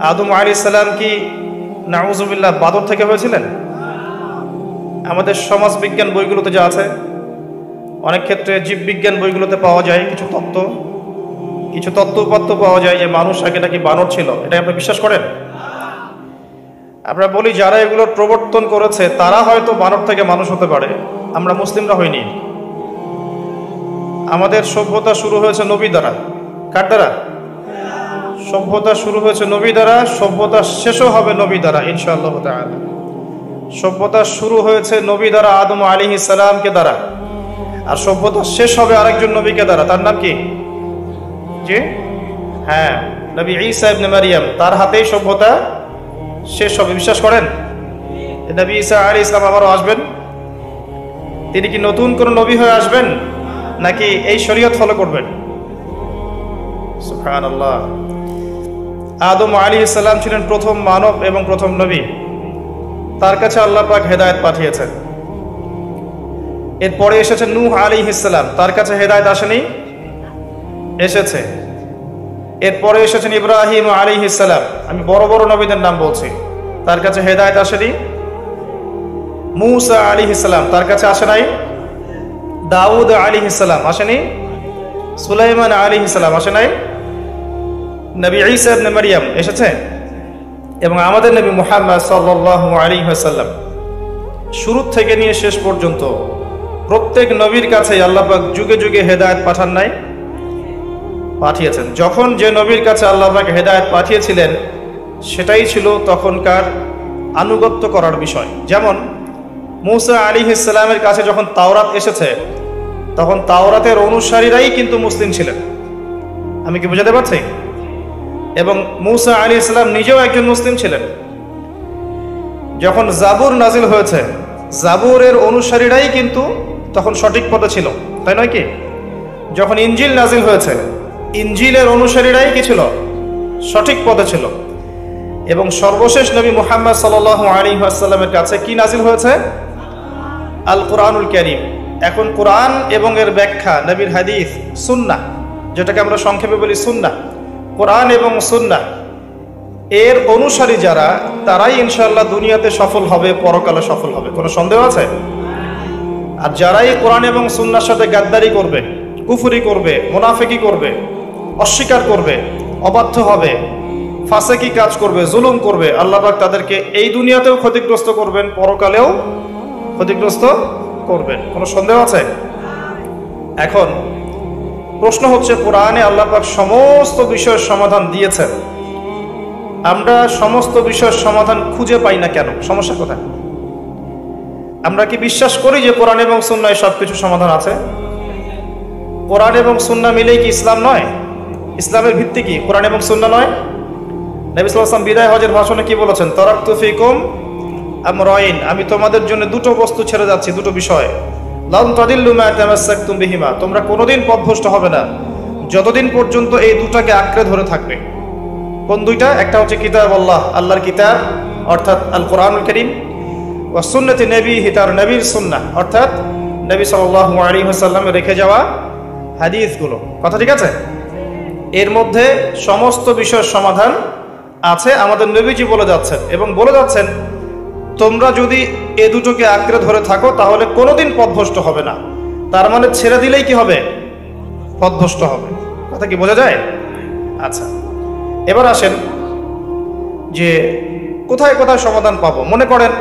আদম আলাইহিস সালাম কি নাউযুবিল্লাহ বাদর থেকে হয়েছিলেন? আমাদের সমাজ বিজ্ঞান বইগুলোতে যা আছে, অনেক ক্ষেত্রে জীববিজ্ঞান বইগুলোতে পাওয়া যায় কিছু তত্ত্ব উপাত্ত পাওয়া যায় যে মানুষ আগে নাকি বানর ছিল। এটা আপনি বিশ্বাস করেন? আমরা বলি যারা এগুলোর প্রবর্তন করেছে তারা হয়তো বানর থেকে মানুষ হতে পারে, আমরা মুসলিমরা হইনি। আমাদের সভ্যতা শুরু হয়েছে নবী দ্বারা। কার দ্বারা? সভ্যতা শুরু হয়েছে নবী দ্বারা, সভ্যতা শেষও হবে নবী দ্বারা ইনশাআল্লাহ তাআলা। সভ্যতা শুরু হয়েছে নবী দ্বারা, আদম আলাইহিস সালামকে দ্বারা, আর সভ্যতা শেষ হবে আরেকজন নবীকে দ্বারা। তার নাম কি? জি হ্যাঁ, নবী ঈসা ইবনে মারইয়াম, তার হাতেই সভ্যতা শেষ হবে। বিশ্বাস করেন নবী ঈসা আলাইহিস সালাম আবারও আসবেন? তিনি কি নতুন কোন নবী হয়ে আসবেন নাকি এই শরীয়ত ফলো করবেন? সুবহানাল্লাহ। আদম আলাইহিস সালাম ছিলেন প্রথম মানব এবং প্রথম নবী, তার কাছে আল্লাহ পাক হেদায়েত পাঠিয়েছেন। এরপরে এসেছেন নূহ আলাইহিস সালাম, তার কাছে হেদায়েত আসেনি? এসেছে। এরপরে এসেছেন ইব্রাহিম আলাইহিস সালাম, আমি বড় বড় নবীদের নাম বলছি, তার কাছে হেদায়েত আসেনি? মূসা আলাইহিস সালাম, তার কাছে আসে নাই? দাউদ আলাইহিস সালাম আসেনি? সুলাইমান আলাইহিস সালাম আসে নাই? নবী ঈসা ইবনে মারইয়াম এসেছে? এবং আমাদের নবী মুহাম্মদ সাল্লাল্লাহু আলাইহি ওয়াসাল্লাম শুরু থেকে নিয়ে শেষ পর্যন্ত প্রত্যেক নবীর কাছে আল্লাহ পাক যুগে যুগে হেদায়েত পাঠান নাই? পাঠিয়েছেন। যখন যে নবীর কাছে আল্লাহ পাক হেদায়েত পাঠিয়েছিলেন সেটাই ছিল তখনকার আনুগত্য করার বিষয়। যেমন মূসা আলাইহিস সালামের কাছে যখন তাওরাত এসেছে তখন তাওরাতের অনুসারীরাই কিন্তু মুসলিম ছিলেন। আমি কি বুঝাতে পারছি? এবং মূসা আলাইহিস সালাম নিজেও একজন মুসলিম ছিলেন। যখন জাবুর নাজিল হয়েছে জাবুরের অনুসারীরাই কিন্তু তখন সঠিক পথে ছিল, তাই নয় কি? যখন ইনজিল নাজিল হয়েছে ইনজিলের অনুসারীরাই কি ছিল? সঠিক পথে ছিল। এবং সর্বশেষ নবী মুহাম্মদ সাল্লাল্লাহু আলাইহি ওয়াসাল্লামের কাছে কি নাজিল হয়েছে? আল কোরআনুল কারীম। এখন কোরআন এবং এর ব্যাখ্যা, নবীর হাদিস, সুন্নাহ, যেটাকে আমরা সংক্ষেপে বলি সুন্নাহ, কোরআন এবং সুন্নাহ এর অনুসারী যারা, তারাই ইনশাআল্লাহ দুনিয়াতে সফল হবে, পরকালে সফল হবে। কোনো সন্দেহ আছে? আর যারাই কোরআন এবং সুন্নাহর সাথে গাদ্দারি করবে, কুফরি করবে, মুনাফিকি করবে, অস্বীকার করবে, অবাধ্য হবে, ফাসিকি কাজ করবে, জুলুম করবে, আল্লাহ পাক তাদেরকে এই দুনিয়াতেও ক্ষতিগ্রস্ত করবেন, পরকালেও ক্ষতিগ্রস্ত করবেন। কোনো সন্দেহ আছে? এখন প্রশ্ন হচ্ছে, কোরআনে আল্লাহ পাক সমস্ত বিষয়ের সমাধান দিয়েছেন, আমরা সমস্ত বিষয়ের সমাধান খুঁজে পাই না কেন? সমস্যা কোথায়? আমরা কি বিশ্বাস করি যে কোরআন এবং সুন্নায় সবকিছু সমাধান আছে? কোরআন এবং সুন্নাহ মিলেই কি ইসলাম নয়? ইসলামের ভিত্তি কি কোরআন এবং সুন্নাহ নয়? নবী সাল্লাল্লাহু আলাইহি ওয়াসাল্লাম বিদায় হজের ভাষণে কি বলেছেন? তারাকতু ফিকুম আমরাইন, আমি তোমাদের জন্য দুটো বস্তু ছেড়ে যাচ্ছি, দুটো বিষয়। লান তাদিল্লু মা তামাসসাকতুম বিহিমা, তোমরা কোনোদিন পথভ্রষ্ট হবে না যতদিন পর্যন্ত এই দুটাকে আঁকড়ে ধরে থাকবে। কোন দুইটা? একটা হচ্ছে কিতাব আল্লাহ, আল্লাহর কিতাব অর্থাৎ আল কোরআনুল কারীম, ওয়া সুন্নতি নবীহি, তার নবীর সুন্নাহ অর্থাৎ নবী সাল্লাল্লাহু আলাইহি ওয়াসাল্লামের রেখে যাওয়া হাদিসগুলো। কথা ঠিক আছে? এর মধ্যে সমস্ত বিষয়ের সমাধান আছে। আমাদের নবীজি বলে যাচ্ছেন এবং বলে যাচ্ছেন, তোমরা যদি এ দুটোকে আঁকড়ে ধরে থাকো তাহলে কোনোদিন পথভ্রষ্ট হবে না। তার মানে ছেড়ে দিলেই কি হবে? পথভ্রষ্ট হবে। কথা কি বোঝা যায়? আচ্ছা, এবার আসেন যে কোথায় কোথায় সমাধান পাবো। মনে করেন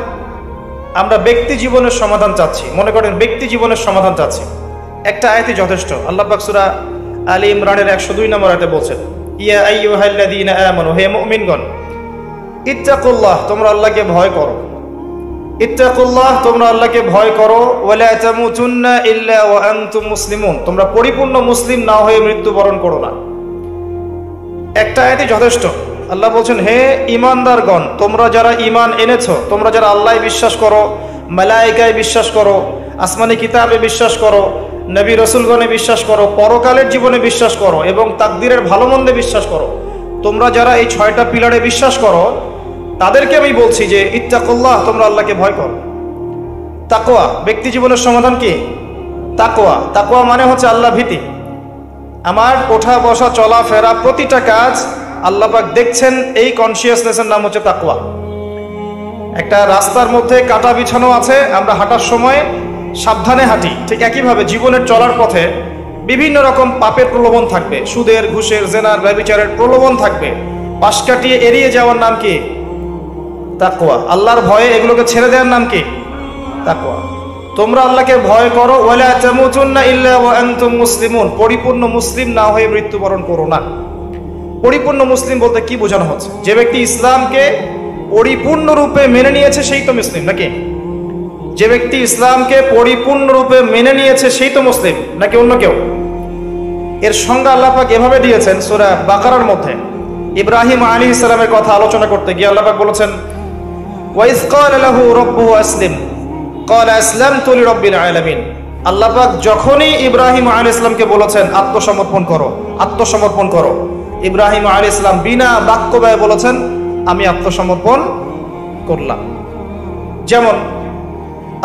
আমরা ব্যক্তি জীবনের সমাধান চাচ্ছি, একটা আয়াতই যথেষ্ট। আল্লাহ পাক সূরা আলী ইমরানের 102 নম্বর আয়াতে বলছেন, ইয়া আইয়ুহাল্লাযীনা আমানু, হে মুমিনগণ, ইত্তাকুল্লাহ, তোমরা আল্লাহকে ভয় করো, ইত্তাকুল্লাহ, তোমরা আল্লাহকে ভয় করো, ওয়ালা তামুতুন্না ইল্লা ওয়া আনতুম মুসলিমুন, তোমরা পরিপূর্ণ মুসলিম না হয়ে মৃত্যুবরণ করো না। একটা আয়াতই যথেষ্ট। আল্লাহ বলছেন, হে ঈমানদারগণ, তোমরা যারা ঈমান এনেছো, তোমরা যারা আল্লাহয় বিশ্বাস করো, মালায়েকায় বিশ্বাস করো, আসমানি কিতাবে বিশ্বাস করো, নবী রাসূলগণে বিশ্বাস করো, পরকালের জীবনে বিশ্বাস করো এবং তাকদীরের ভালো মন্দে বিশ্বাস করো, তোমরা যারা এই 6টা পিলারে বিশ্বাস করো, তাদেরকে আমি বলছি যে ইত্তাকুল্লাহ, তোমরা আল্লাহকে ভয় করো। তাকওয়া, ব্যক্তি জীবনের সমাধান কি? তাকওয়া। তাকওয়া মানে হচ্ছে আল্লাহ ভীতি। আমার ওঠা বসা চলাফেরা প্রতিটা কাজ আল্লাহ পাক দেখছেন, এই কনসিয়াসনেসের নাম হচ্ছে তাকওয়া। একটা রাস্তার মধ্যে কাঁটা বিছানো আছে, আমরা হাঁটার সময় সাবধানে হাঁটি, ঠিক একইভাবে জীবনের চলার পথে বিভিন্ন রকম পাপের প্রলোভন থাকবে, সুদের, ঘুষের, জেনার, ব্যভিচারের প্রলোভন থাকবে। পাশ কাটিয়ে এড়িয়ে যাওয়ার নাম কি? তাকওয়া। আল্লাহর ভয়ে এগুলোকে ছেড়ে দেওয়ার নাম কি? তাকওয়া। তোমরা আল্লাহকে ভয় করো, ওয়ালা তামুতুন্না ইল্লা ওয়া আনতুম মুসলিমুন, পরিপূর্ণ মুসলিম না হয়ে মৃত্যুবরণ করো না। পরিপূর্ণ মুসলিম বলতে কি বোঝানো হচ্ছে? যে ব্যক্তি ইসলামকে পরিপূর্ণরূপে মেনে নিয়েছে সেই তো মুসলিম, নাকি? যে ব্যক্তি ইসলামকে পরিপূর্ণরূপে মেনে নিয়েছে সেই তো মুসলিম, নাকি অন্য কেউ? এর সংজ্ঞা আল্লাহ পাক এভাবে দিয়েছেন সূরা বাকারার মধ্যে। ইব্রাহিম আলাইহিস সালামের কথা আলোচনা করতে গিয়ে আল্লাহ পাক বলেছেন, ওয়াইজ ক্বালা লাহু রাব্বুহু আসলিম ক্বালা আসলামতু লিরাব্বিল আলামিন। আল্লাহ পাক যখনই ইব্রাহিম আলাইহিস সালামকে বলেছেন আত্মসমর্পণ করো, আত্মসমর্পণ করো, ইব্রাহিম আলাইহিস সালাম বিনা বাক্য ব্যয়ে বলেছেন আমি আত্মসমর্পণ করলাম। যেমন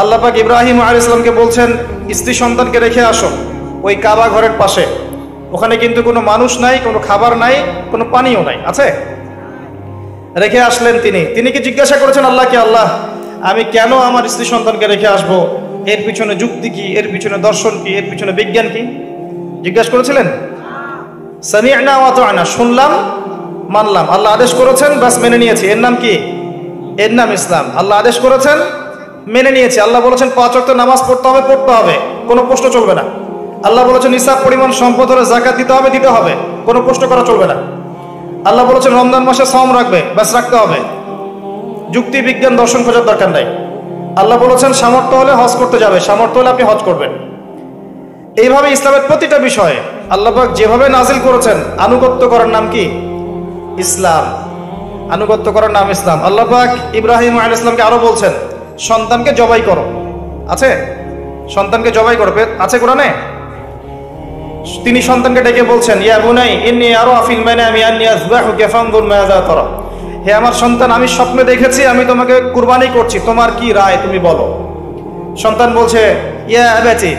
আল্লাহ পাক ইব্রাহিম আলাইহিস সালামকে বলছেন স্ত্রী সন্তানকে রেখে আসো ওই কাবা ঘরের পাশে, ওখানে কিন্তু কোনো মানুষ নাই, কোনো খাবার নাই, কোনো পানিও নাই, আছে? রেখে আসলেন তিনি কি জিজ্ঞাসা করেছেন আল্লাহকে, আল্লাহ আমি কেন আমার স্ত্রী সন্তানকে রেখে আসবো? এর পিছনে যুক্তি কি, এর পিছনে দর্শন কি, এর পিছনে বিজ্ঞান কি? জিজ্ঞাসা করেছিলেন? সামি'না ওয়া আতা'না, শুনলাম মানলাম, আল্লাহ আদেশ করেছেন বাস মেনে নিয়েছি, এর নাম কি? এর নাম ইসলাম। আল্লাহ আদেশ করেছেন মেনে নিয়েছি, আল্লাহ বলেছেন 5 ওয়াক্ত নামাজ পড়তে হবে, কোনো প্রশ্ন চলবে না। আল্লাহ বলেছেন নিসাব পরিমাণ সম্পদ হলে যাকাত দিতে হবে, কোনো প্রশ্ন করা চলবে না। আল্লাহ বলেছেন রমজান মাসে সাওম রাখবে, বাস রাখতে হবে, যুক্তি বিজ্ঞান দর্শন খোঁজার দরকার নাই। আল্লাহ বলেছেন সামর্থ্য হলে হজ করতে যাবে, সামর্থ্য হলে আপনি হজ করবেন। এইভাবে ইসলামের প্রতিটা বিষয়ে আল্লাহ পাক যেভাবে নাজিল করেছেন, আনুগত্য করার নাম কি? ইসলাম। আনুগত্য করার নাম ইসলাম। আল্লাহ পাক ইব্রাহিম আলাইহিস সালামকে আরো বলছেন সন্তানকে জবাই করো, আছে? সন্তানকে জবাই করবে, আছে কোরআনে? তিনি সন্তানকে ডেকে বলছেন ইয়া বুনাই ইন্নী আরা ফিল মানামি আন্নী আযবাহুকা ফানজুর মাযা তারা, হে আমার সন্তান আমি স্বপ্নে দেখেছি আমি তোমাকে কুরবানি করছি, তোমার কি রায় তুমি বলো। সন্তান বলছে ইয়া আবাতি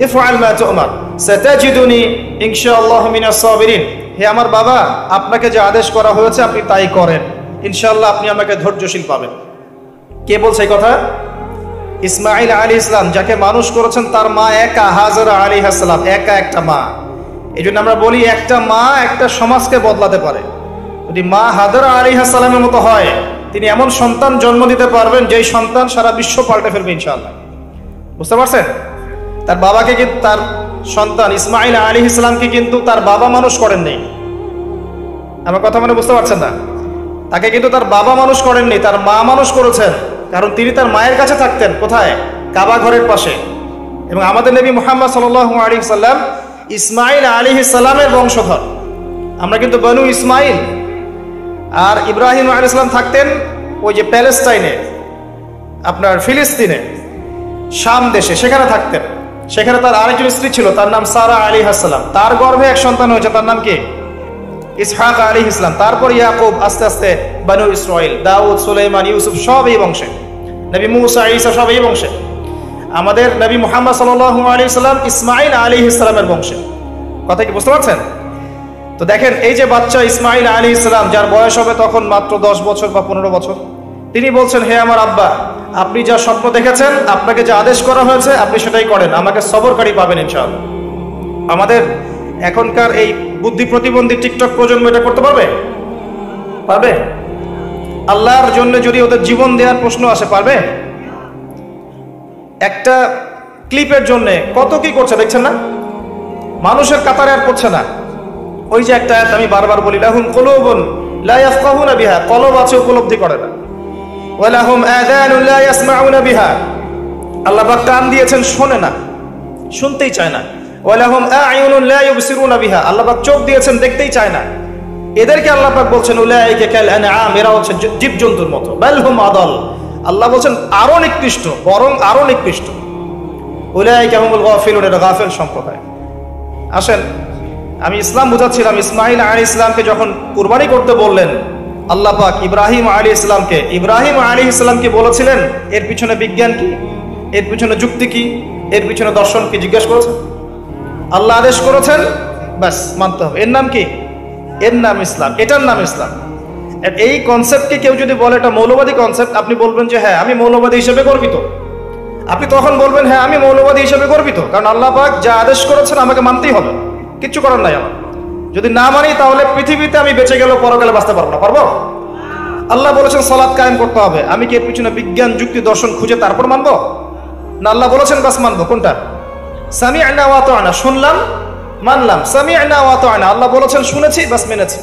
ইফআল মা তু'মার সাতাজিদুনি ইনশাআল্লাহু মিনাস সাবিরিন, হে আমার বাবা আপনাকে যে আদেশ করা হয়েছে আপনি তাই করেন, ইনশাআল্লাহ আপনি আমাকে ধৈর্যশীল পাবেন। কে বলছে এই কথা? ইসমাঈল আলাইহিস সালাম, যাকে মানুষ করেছেন তার মা একা, হাজরা আলাইহিস সালাম একা একটা মা। এই জন্য আমরা বলি একটা মা একটা সমাজকে বদলাতে পারে। যদি মা হাজরা আলাইহিস সালামের মতো হয়, তিনি এমন সন্তান জন্ম দিতে পারবেন যেই সন্তান সারা বিশ্ব পাল্টে ফেলবে ইনশাআল্লাহ। বুঝতে পারছেন? তার বাবাকে কিন্তু, তার সন্তান ইসমাঈল আলাইহিস সালামকে কিন্তু তার বাবা মানুষ করেননি। আমার কথা মানে বুঝতে পারছেন না? তাকে কিন্তু তার বাবা মানুষ করেননি, তার মা মানুষ করেছেন। কারণ তিনি তার মায়ের কাছে থাকতেন, কোথায়? কাবা ঘরের পাশে। এবং আমাদের নবী মুহাম্মদ সাল্লাল্লাহু আলাইহি সাল্লাম ইসমাঈল আলাইহিস সালামের বংশধর। আমরা কিন্তু বনু ইসমাঈল। আর ইব্রাহিম আলাইহিস সালাম থাকতেন ওই যে প্যালেস্টাইনে, আপনার ফিলিস্তিনে, শাম দেশে, সেখানে থাকতেন। সেখানে তার আরেকজন স্ত্রী ছিল, তার নাম সারা আলাইহিস সালাম। তার গর্ভে এক সন্তান হয়েছে, তার নাম কি? ইসহাক আলাইহিস সালাম। তারপর ইয়াকুব, আস্তে আস্তে বনু ইসরাইল, দাউদ, সুলাইমান, ইউসুফ সব এই বংশে। নবী মুসা, ঈসা সব এই বংশে। আমাদের নবী মুহাম্মদ সাল্লাল্লাহু আলাইহি সাল্লাম ইসমাঈল আলাইহিস সালামের বংশে। কথা কি বুঝতে পারছেন? তো দেখেন এই যে বাচ্চা ইসমাঈল আলাইহিস সালাম, যার বয়স হবে তখন মাত্র 10 বছর বা 15 বছর, তিনি বলছেন হে আমার আব্বা, আপনি যা স্বপ্ন দেখেছেন, আপনাকে যে আদেশ করা হয়েছে আপনি সেটাই করেন, আমাকে সবরকারী পাবেন ইনশাআল্লাহ। আমাদের এখনকার এই বুদ্ধি প্রতিবন্ধী টিকটক প্রজন্ম এটা করতে পারবে? পারবে? আল্লাহর জন্য যদি ওদের জীবন দেওয়ার প্রশ্ন আসে, পারবে? একটা ক্লিপের জন্য কত কি করছে দেখছেন না? মানুষের কাতারে আর পড়ছে না। ওই যে একটা আমি বারবার বলি, লাহুম কুলুবুন লা ইয়াফকাহুনা বিহা, কলব আছে উপলব্ধি করে না। ওয়া লাহুম আযানুন লা ইয়াসমাউনা বিহা, আল্লাহ পাক কান দিয়েছেন শোনে না, শুনতেই চায় না। ওয়া লাহুম আ'য়ুনুন লা ইউবসিরুনা বিহা, আল্লাহ পাক চোখ দিয়েছেন দেখতেই চায় না। এদেরকে আল্লাহ পাক বলছেন উলাইকা কাল আনআম, এরা হচ্ছে জীবজন্তুর মতো। বাল হুম আদাল, আল্লাহ বলছেন আরো নিকৃষ্ট, বরং আরো নিকৃষ্ট। উলাইকা হুমুল গাফিলুন, এরা গাফিল সম্প্রদায়। আসেন আমি ইসলাম বুঝাচ্ছিলাম, ইসমাঈল আলাইহিস সালামকে যখন কুরবানি করতে বললেন আল্লাহ পাক ইব্রাহিম আলাইহিস সালামকে বলেছিলেন এর পিছনে বিজ্ঞান কি, এর পিছনে যুক্তি কি, এর পিছনে দর্শন কি জিজ্ঞেস করেছেন? আল্লাহ আদেশ করেছেন, ব্যাস মানতে হবে। এর নাম কি? এর নাম ইসলাম, এটার নাম ইসলাম। এই কনসেপ্টকে কেউ যদি বলে এটা মৌলবাদী কনসেপ্ট, আপনি বলবেন যে হ্যাঁ আমি মৌলবাদী হিসেবে গর্বিত। আপনি তখন বলবেন হ্যাঁ আমি মৌলবাদী হিসেবে গর্বিত, কারণ আল্লাহ পাক যা আদেশ করেছেন আমাকে মানতেই হবে, কিচ্ছু করার নাই আমার। যদি না মানি তাহলে পৃথিবীতে আমি বেঁচে গেলেও পরকালে বাঁচতে পারবো না। পারবো? আল্লাহ বলেছেন সালাত কায়েম করতে হবে, আমি কি এর পিছনে বিজ্ঞান যুক্তি দর্শন খুঁজে তারপর মানবো? না আল্লাহ বলেছেন বাস মানবো। কোনটা? সামি'না ওয়া আতা'না, শুনলাম মানলাম। সামি'না ওয়া আতা'না, আল্লাহ বলেছেন শুনেছি বাস মেনেছি।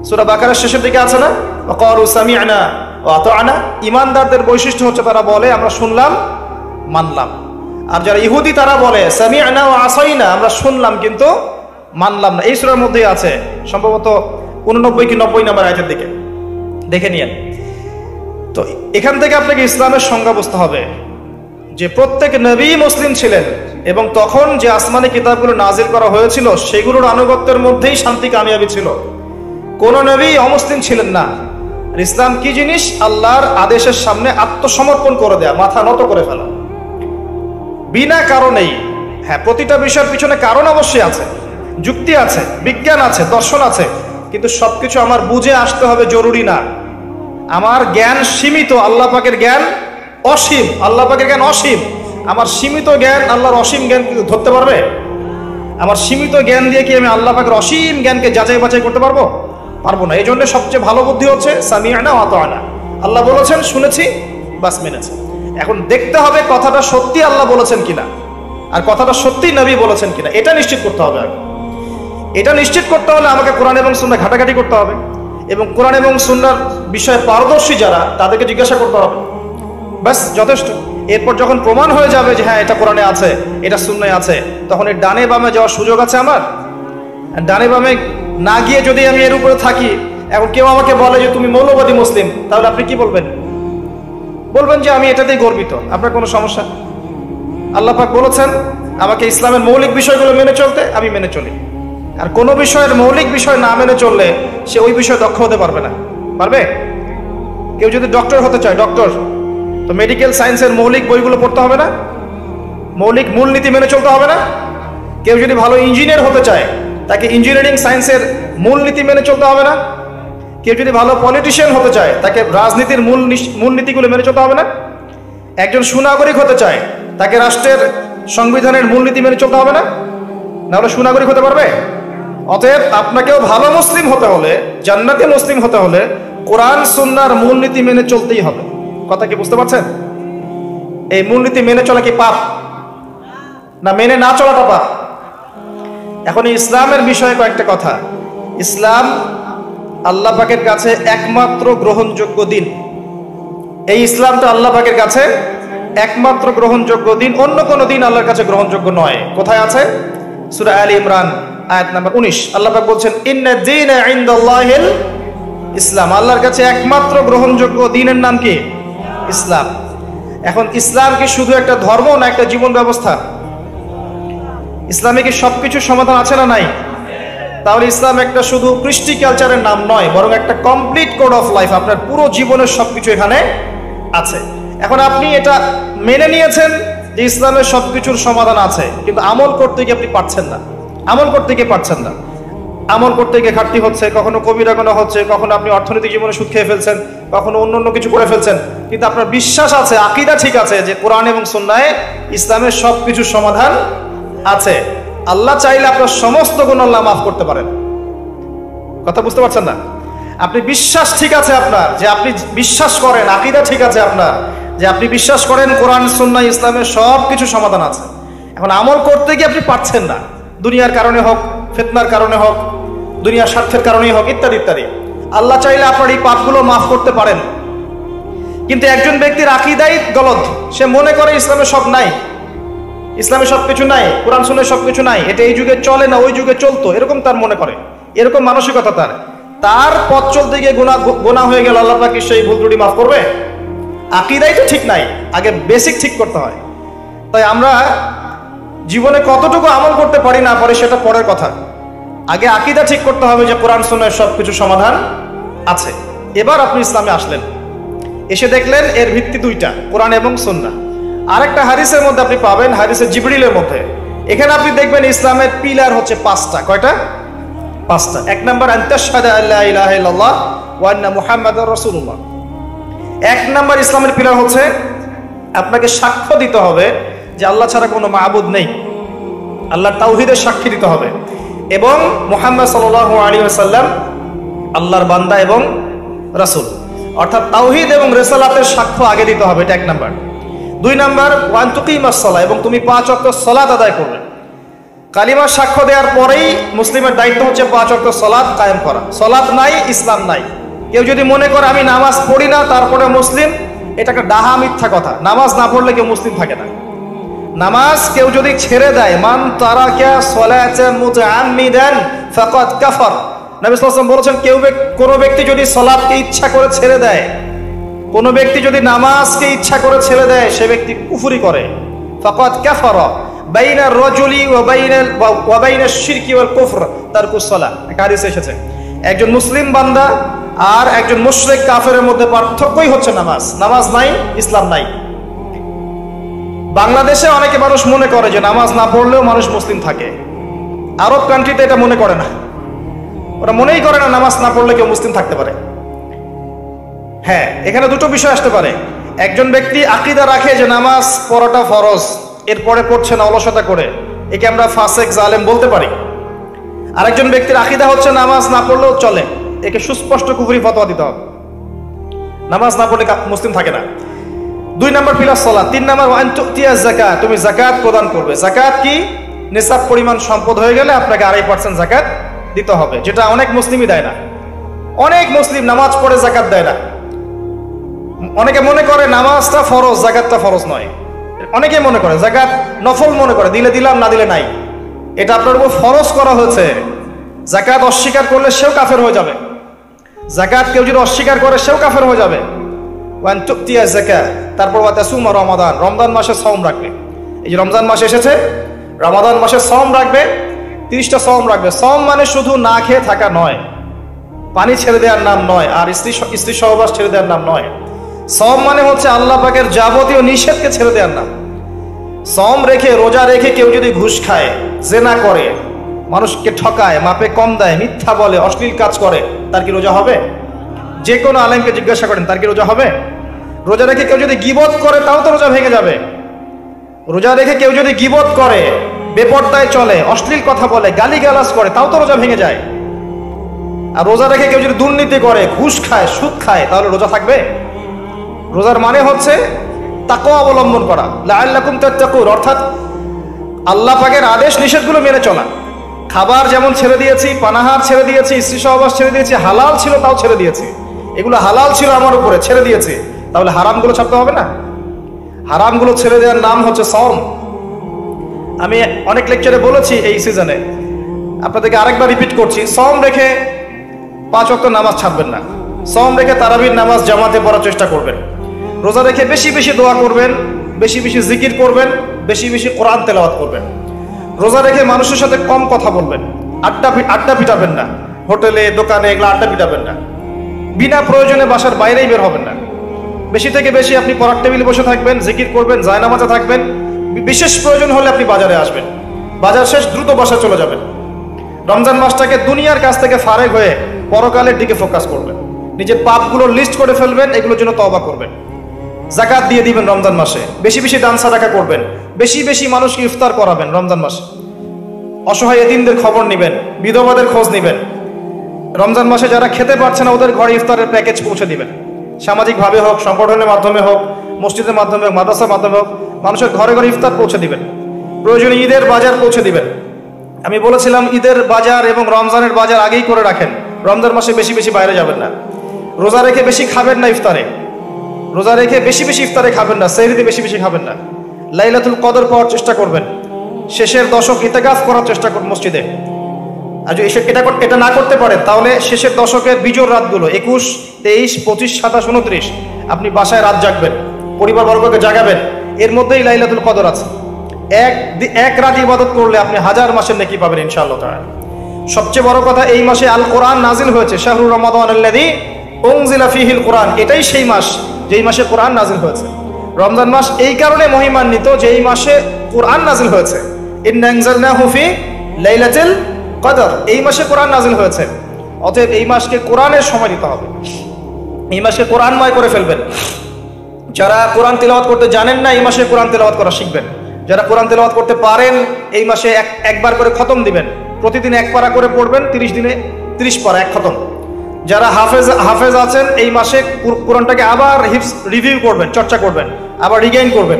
সূরা বাকারার শেষের দিকে আছে না, ওয়া ক্বালু সামি'না ওয়া আতা'না। ঈমানদারদের বৈশিষ্ট্য হচ্ছে তারা বলে আমরা শুনলাম মানলাম। আর যারা ইহুদি তারা বলে সামি'না ওয়া আসাইনা, আমরা শুনলাম কিন্তু মানলাম না। এই সূরার মধ্যেই আছে, সম্ভবত 89 কি 90 নম্বর আয়াতের দিকে দেখে নিয়েন। তো এখান থেকে আপনাকে ইসলামের সংজ্ঞা বুঝতে হবে যে প্রত্যেক নবী মুসলিম ছিলেন, এবং তখন যে আসমানি কিতাবগুলো নাজিল করা হয়েছিল সেগুলোর আনুগত্যের মধ্যেই শান্তি কামিয়াবি ছিল। কোন নবী অমুসলিম ছিলেন না। ইসলাম কি জিনিস? আল্লাহর আদেশের সামনে আত্মসমর্পণ করে দেয়া, মাথা নত করে ফেলা, বিনা কারণেই। হ্যাঁ, প্রতিটা বিষয়ের পিছনে কারণ অবশ্যই আছে, যুক্তি আছে, বিজ্ঞান আছে, দর্শন আছে, কিন্তু সবকিছু আমার বুঝে আসতে হবে জরুরি না। আমার জ্ঞান সীমিত, আল্লাহ পাকের জ্ঞান অসীম। আল্লাহ পাকের জ্ঞান অসীম, আমার সীমিত জ্ঞান আল্লাহর অসীম জ্ঞান ধরতে পারবে? আমার সীমিত জ্ঞান দিয়ে কি আমি আল্লাহ পাকের অসীম জ্ঞানকে যাচাই বাছাই করতে পারবো? পারবো না। এই জন্য সবচেয়ে ভালো বুদ্ধি হচ্ছে সামি'না ওয়া আতা'না, আল্লাহ বলেছেন শুনেছি বাস মেনেছি। এখন দেখতে হবে কথাটা সত্যি আল্লাহ বলেছেন কিনা, আর কথাটা সত্যি নবী বলেছেন কিনা, এটা নিশ্চিত করতে হবে আগে। এটা নিশ্চিত করতে হলে আমাকে কোরআন এবং সুন্নাহ ঘাটাঘাটি করতে হবে, এবং কোরআন এবং সুন্নাহর বিষয়ে পারদর্শী যারা তাদেরকে জিজ্ঞাসা করতে হবে, ব্যাস যথেষ্ট। এরপর যখন প্রমাণ হয়ে যাবে যে হ্যাঁ এটা কোরআনে আছে, এটা সুন্নাহে আছে, তখন এর ডানে বামে যাওয়ার সুযোগ আছে আমার। ডানে বামে না গিয়ে যদি আমি এর উপরে থাকি, এখন কেউ আমাকে বলে যে তুমি মৌলবাদী মুসলিম, তাহলে আপনি কি বলবেন? বলবেন যে আমি এটাতেই গর্বিত। আপনার কোনো সমস্যা? আল্লাহ পাক বলেছেন আমাকে ইসলামের মৌলিক বিষয়গুলো মেনে চলতে, আমি মেনে চলি। আর কোনো বিষয়ের মৌলিক বিষয় না মেনে চললে সে ওই বিষয়ে দক্ষ হতে পারবে না। পারবে? কেউ যদি ডক্টর হতে চায়, ডক্টর, তো মেডিকেল সায়েন্সের মৌলিক বইগুলো পড়তে হবে না? মৌলিক মূলনীতি মেনে চলতে হবে না? কেউ যদি ভালো ইঞ্জিনিয়ার হতে চায়, তাকে ইঞ্জিনিয়ারিং সায়েন্সের মূলনীতি মেনে চলতে হবে না? কেউ যদি ভালো পলিটিশিয়ান হতে চায়, তাকে রাজনীতির মূলনীতিগুলো মেনে চলতে হবে না? একজন সুনাগরিক হতে চায়, তাকে রাষ্ট্রের সংবিধানের মূলনীতি মেনে চলতে হবে না? নাহলে সুনাগরিক হতে পারবে? অতএব আপনাকেও ভালো মুসলিম হতে হলে, জান্নাতি মুসলিম হতে হলে কোরআন সুন্নাহর মূলনীতি মেনে চলতেই হবে। কথা কি বুঝতে পারছেন? এই মূলনীতি মেনে চলা কি পাপ, না মেনে না চলাটা পাপ? এখন ইসলামের বিষয়ে কয়েকটা কথা। ইসলাম আল্লাহ পাকের কাছে একমাত্র গ্রহণযোগ্য দিন। এই ইসলামটা আল্লাহ পাকের কাছে একমাত্র গ্রহণযোগ্য দিন, অন্য কোনো দিন আল্লাহর কাছে গ্রহণযোগ্য নয়। কোথায় আছে? সূরা আলে ইমরান আয়াত নাম্বার 19, আল্লাহ পাক বলছেন ইন্নাদ দীনা ইনদাল্লাহিল ইসলাম, আল্লাহর কাছে একমাত্র গ্রহণযোগ্য দিনের নাম কি? ইসলাম। এখন ইসলাম কি শুধু একটা ধর্ম না একটা জীবন ব্যবস্থা? ইসলামে কি সবকিছু সমাধান আছে না নাই? তাহলে ইসলাম একটা শুধু কৃষ্টি কালচারের নাম নয়, বরং একটা কমপ্লিট কোড অফ লাইফ। আপনার পুরো জীবনের সবকিছু এখানে আছে। এখন আপনি এটা মেনে নিয়েছেন যে ইসলামের সবকিছুর সমাধান আছে, কিন্তু আমল করতে গিয়ে আপনি পারছেন না। আমল করতে গিয়ে পারছেন না, আমল করতে গিয়ে ঘাটতি হচ্ছে, কখনো কবিরা গুনাহ হচ্ছে, কখনো আপনি অর্থনৈতিক জীবনে সুদ খেয়ে ফেলছেন, কখনো অন্য কিছু করে ফেলছেন, কিন্তু আপনার বিশ্বাস আছে, আকীদা ঠিক আছে যে কোরআন এবং সুন্নাহে ইসলামের সবকিছুর সমাধান আছে। আল্লাহ চাইলে আপনার সমস্ত গুনাহ আল্লাহ মাফ করতে পারেন। কথা বুঝতে পারছেন না? আপনি বিশ্বাস ঠিক আছে আপনার, যে আপনি বিশ্বাস করেন, আকীদা ঠিক আছে আপনার, যে আপনি বিশ্বাস করেন কোরআন সুন্নাহ ইসলামের সবকিছু সমাধান আছে। এখন আমল করতে গিয়ে আপনি পারছেন না, দুনিয়ার কারণে হোক, ফিতনার কারণে হোক, দুনিয়ার স্বার্থের কারণেই হোক, ইত্যাদি ইত্যাদি। আল্লাহ চাইলে আপনার এই পাপগুলো মাফ করতে পারেন। কিন্তু একজন ব্যক্তির আকীদাই গলদ, সে মনে করে ইসলামে সব নাই, ইসলামে সবকিছু নাই, কোরআন সুন্নাহে সবকিছু নাই, এটা এই যুগে চলে না ওই যুগে চলতো, এরকম তার মনে করে, এরকম মানসিকতা তার পথ চলতে গিয়ে গুনাহ হয়ে গেল, আল্লাহ পাক কি সেই ভুল ত্রুটি মাফ করবে? আকীদাই তো ঠিক নাই, আগে বেসিক ঠিক করতে হয়। তাই আমরা জীবনে কতটুকু আমল করতে পারি না পারি সেটা পরের কথা, আগে আকীদা ঠিক করতে হবে যে কোরআন সুন্নাহের সবকিছু সমাধান আছে। এবার আপনি ইসলামে আসলেন, এসে দেখলেন এর ভিত্তি দুইটা, কোরআন এবং সুন্নাহ। আরেকটা হাদিসের মধ্যে আপনি পাবেন, হাদিসে জিবরিলের মধ্যে, এখানে আপনি দেখবেন ইসলামের পিলার হচ্ছে 5টা। কয়টা? 5টা। 1 নাম্বার আনতাশহাদা আল্লা ইলাহা ইল্লাল্লাহ ওয়া আন্না মুহাম্মাদুর রাসূলুল্লাহ। 1 নাম্বার ইসলামের পিলার হচ্ছে আপনাকে সাক্ষ্য দিতে হবে যে আল্লাহ ছাড়া কোনো মাবুদ নেই, আল্লাহর তাওহীদের সাক্ষী দিতে হবে, এবং মুহাম্মদ সাল্লাল্লাহু আলাইহি ওয়াসাল্লাম আল্লাহর বান্দা এবং রাসূল, অর্থাৎ তাওহীদ এবং রিসালাতের সাক্ষ্য আগে দিতে হবে। এটা 1 নাম্বার। 2 নাম্বার ওয়ান তুকিমাস সালাহ, এবং তুমি 5 ওয়াক্ত সালাত আদায় করবে। কালিমার সাক্ষ্য দেওয়ার পরেই মুসলিমের দায়িত্ব হচ্ছে 5 ওয়াক্ত সালাত কায়েম করা। সালাত নাই, ইসলাম নাই। কেউ যদি মনে করে আমি নামাজ পড়ি না তারপরে মুসলিম, এটা একটা ডাহা মিথ্যা কথা। নামাজ না পড়লে কেউ মুসলিম থাকে না। নামাজ কেউ যদি ছেড়ে দেয়, মান তারাকা সালাতান মুতাআম্মিদান ফাকাদ কাফার, নবী সাল্লাল্লাহু আলাইহি ওয়াসাল্লাম বলেছেন কোন ব্যক্তি যদি সালাতকে ইচ্ছা করে ছেড়ে দেয়, কোন ব্যক্তি যদি নামাজকে ইচ্ছা করে ছেড়ে দেয়, সে ব্যক্তি কুফরি করে। ফাকাদ কাফারা বাইনার রাজুলি ওয়া বাইনাশ শিরকি ওয়াল কুফর তারকুস সালাহ, একটা হাদিসে এসেছে একজন মুসলিম বান্দা আর একজন মুশরিক কাফেরের মধ্যে পার্থক্যই হচ্ছে নামাজ। নামাজ নাই, ইসলাম নাই। বাংলাদেশে অনেকে মানুষ মনে করে যে নামাজ না পড়লেও মানুষ মুসলিম থাকে। আরব কান্ট্রিতে এটা মনে করে না, ওরা মনেই করে না নামাজ না পড়লে কেউ মুসলিম থাকতে পারে। হ্যাঁ, এখানে দুটো বিষয় আসতে পারে। একজন ব্যক্তি আকীদা রাখে যে নামাজ পড়াটা ফরজ, এরপরে পড়ছে না অলসতা করে, একে আমরা ফাসেক জালেম বলতে পারি। আরেকজন ব্যক্তির আকীদা হচ্ছে নামাজ না পড়লেও চলে, একে সুস্পষ্ট কুফরি ফতোয়া দিতে হবে। নামাজ না পড়লে মুসলিম থাকে না। 2 নাম্বার পিলার সালাত। 3 নাম্বার ওয়ান তুতিয়া যাকাত, তুমি যাকাত প্রদান করবে। যাকাত কি? নিসাব পরিমাণ সম্পদ হয়ে গেলে আপনাকে 2.5% যাকাত দিতে হবে, যেটা অনেক মুসলিমই দেয় না। অনেক মুসলিম নামাজ পড়ে যাকাত দেয় না। অনেকে মনে করে নামাজটা ফরজ, যাকাতটা ফরজ নয়। অনেকে মনে করে যাকাত নফল মনে করে, দিলে দিলাম না দিলে নাই। এটা আপনার উপর ফরজ করা হয়েছে। যাকাত অস্বীকার করলে সেও কাফের হয়ে যাবে। যাকাত কেউ যদি অস্বীকার করে সেও কাফের হয়ে যাবে। ওয়ান তুতিয়া যাকাত, তারপর ওয়া তাসুমা রমাদান, রমজান মাসে সওম রাখবে। এই যে রমজান মাস এসেছে, রমাদান মাসে সওম রাখবে, 30টা সওম রাখবে। সওম মানে শুধু না খেয়ে থাকা নয়, পানি ছেড়ে দেওয়ার নাম নয়, আর স্ত্রী সহবাস ছেড়ে দেওয়ার নাম নয়। সওম মানে হচ্ছে আল্লাহ পাকের যাবতীয় নিষেধকে ছেড়ে দেওয়ার নাম। সওম রেখে, রোজা রেখে কেউ যদি ঘুষ খায়, জেনা করে, মানুষকে ঠকায়, মাপে কম দেয়, মিথ্যা বলে, অশ্লীল কাজ করে, তার কি রোজা হবে? যে কোনো আলেমকে জিজ্ঞাসা করেন, তার কি রোজা হবে? রোজা রেখে কেউ যদি গীবত করে, তাও তো রোজা ভেঙে যাবে। রোজা রেখে কেউ যদি গীবত করে, বেপরদায় চলে, অশ্লীল কথা বলে, গালিগালাজ করে, তাও তো রোজা ভেঙে যায়। আর রোজা রেখে কেউ যদি দুর্নীতি করে, ঘুষ খায়, সুদ খায়, তাহলে রোজা থাকবে? রোজার মানে হচ্ছে তাকওয়া অবলম্বন করা, লাআল্লাকুম তাত্তাকুন, অর্থাৎ আল্লাহ পাকের আদেশ নিষেধগুলো মেনে চলা। খাবার যেমন ছেড়ে দিয়েছি, পানাহার ছেড়ে দিয়েছি, স্ত্রী সহবাস ছেড়ে দিয়েছি, হালাল ছিল তাও ছেড়ে দিয়েছি। এগুলো হালাল ছিল আমার উপরে, ছেড়ে দিয়েছি, তাহলে হারামগুলো ছাড়তে হবে না? হারামগুলো ছেড়ে দেওয়ার নাম হচ্ছে সওম। আমি অনেক লেকচারে বলেছি এই সিজনে, আপনাদেরকে আরেকবার রিপিট করছি, সওম রেখে 5 ওয়াক্ত নামাজ ছাড়বেন না। সওম রেখে তারাবির নামাজ জামাতে পড়ার চেষ্টা করবেন। রোজা রেখে বেশি বেশি দোয়া করবেন, বেশি বেশি জিকির করবেন, বেশি বেশি কোরআন তেলাওয়াত করবেন। রোজা রেখে মানুষের সাথে কম কথা বলবেন, আড্ডা পিটাবেন না, হোটেলে দোকানে এগুলো আড্ডা পিটাবেন না। বিনা প্রয়োজনে বাসার বাইরেই বের হবেন না। বেশি থেকে বেশি আপনি পড়ার টেবিলে বসে থাকবেন, জিকির করবেন, জায়নামাজে থাকবেন। বিশেষ প্রয়োজন হলে আপনি বাজারে আসবেন, বাজার শেষ দ্রুত বাসা চলে যাবেন। রমজান মাসটাকে দুনিয়ার কাছ থেকে ফারেক হয়ে পরকালের দিকে ফোকাস করবেন। নিজের পাপগুলো লিস্ট করে ফেলবেন, এগুলোর জন্য তওবা করবেন। যাকাত দিয়ে দিবেন রমজান মাসে, বেশি বেশি দান সাদাকা করবেন, বেশি বেশি মানুষকে ইফতার করাবেন রমজান মাসে। অসহায় এতিমদের খবর নেবেন, বিধবাদের খোঁজ নেবেন। রমজান মাসে যারা খেতে পারছে না ওদের ঘরে ইফতারের প্যাকেজ পৌঁছে দিবেন। সামাজিকভাবে হোক, সংগঠনের মাধ্যমে হোক, মসজিদের মাধ্যমে হোক, মাদ্রাসার মাধ্যমে হোক, মানুষের ঘরে ঘরে ইফতার পৌঁছে দিবেন। প্রয়োজনে ঈদের বাজার পৌঁছে দিবেন। আমি বলেছিলাম ঈদের বাজার এবং রমজানের বাজার আগেই করে রাখেন, রমজান মাসে বেশি বেশি বাইরে যাবেন না। রোজা রেখে বেশি খাবেন না ইফতারে, রোজা রেখে বেশি বেশি ইফতারে খাবেন না, সেহরিতে বেশি বেশি খাবেন না। লাইলাতুল কদর পাওয়ার চেষ্টা করবেন, শেষের দশক ইতিকাফ করার চেষ্টা করুন মসজিদে। আর যদি এটা না করতে পারেন তাহলে শেষের দশকের বিজোড় রাতগুলো 21, 23, 25, 27, 29 আপনি বাসায় রাত জাগবেন, পরিবারবর্গকে জাগাবেন। এর মধ্যেই লাইলাতুল কদর আছে। এক রাত ইবাদত করলে আপনি 1000 মাসের নেকি পাবেন ইনশাআল্লাহ তাআলা। সবচেয়ে বড় কথা, এই মাসে আল কোরআন নাজিল হয়েছে। শাহরুর রমাদানাল্লাযী উনজিলা ফীহিল কোরআন, এটাই সেই মাস যেই মাসে কোরআন নাজিল হয়েছে। রমজান মাস এই কারণে মহিমান্বিত যে এই মাসে কোরআন নাজিল হয়েছে। ইন্না আনজালনাহু ফি লাইলাতুল কদর, এই মাসে কোরআন নাজিল হয়েছে, অতএব এই মাসকে কোরআনের সময় দিতে হবে, এই মাসকে কোরআনময় করে ফেলবেন। যারা কোরআন তেলাওয়াত করতে জানেন না, এই মাসে কোরআন তেলাওয়াত করা শিখবেন। যারা কোরআন তেলাওয়াত করতে পারেন, এই মাসে একবার করে খতম দিবেন, প্রতিদিন 1 পারা করে পড়বেন, 30 দিনে 30 পারা, 1 খতম। যারা হাফেজ আছেন, এই মাসে কোরআনটাকে আবার রিভিউ করবেন, চর্চা করবেন, আবার রিগেইন করবেন।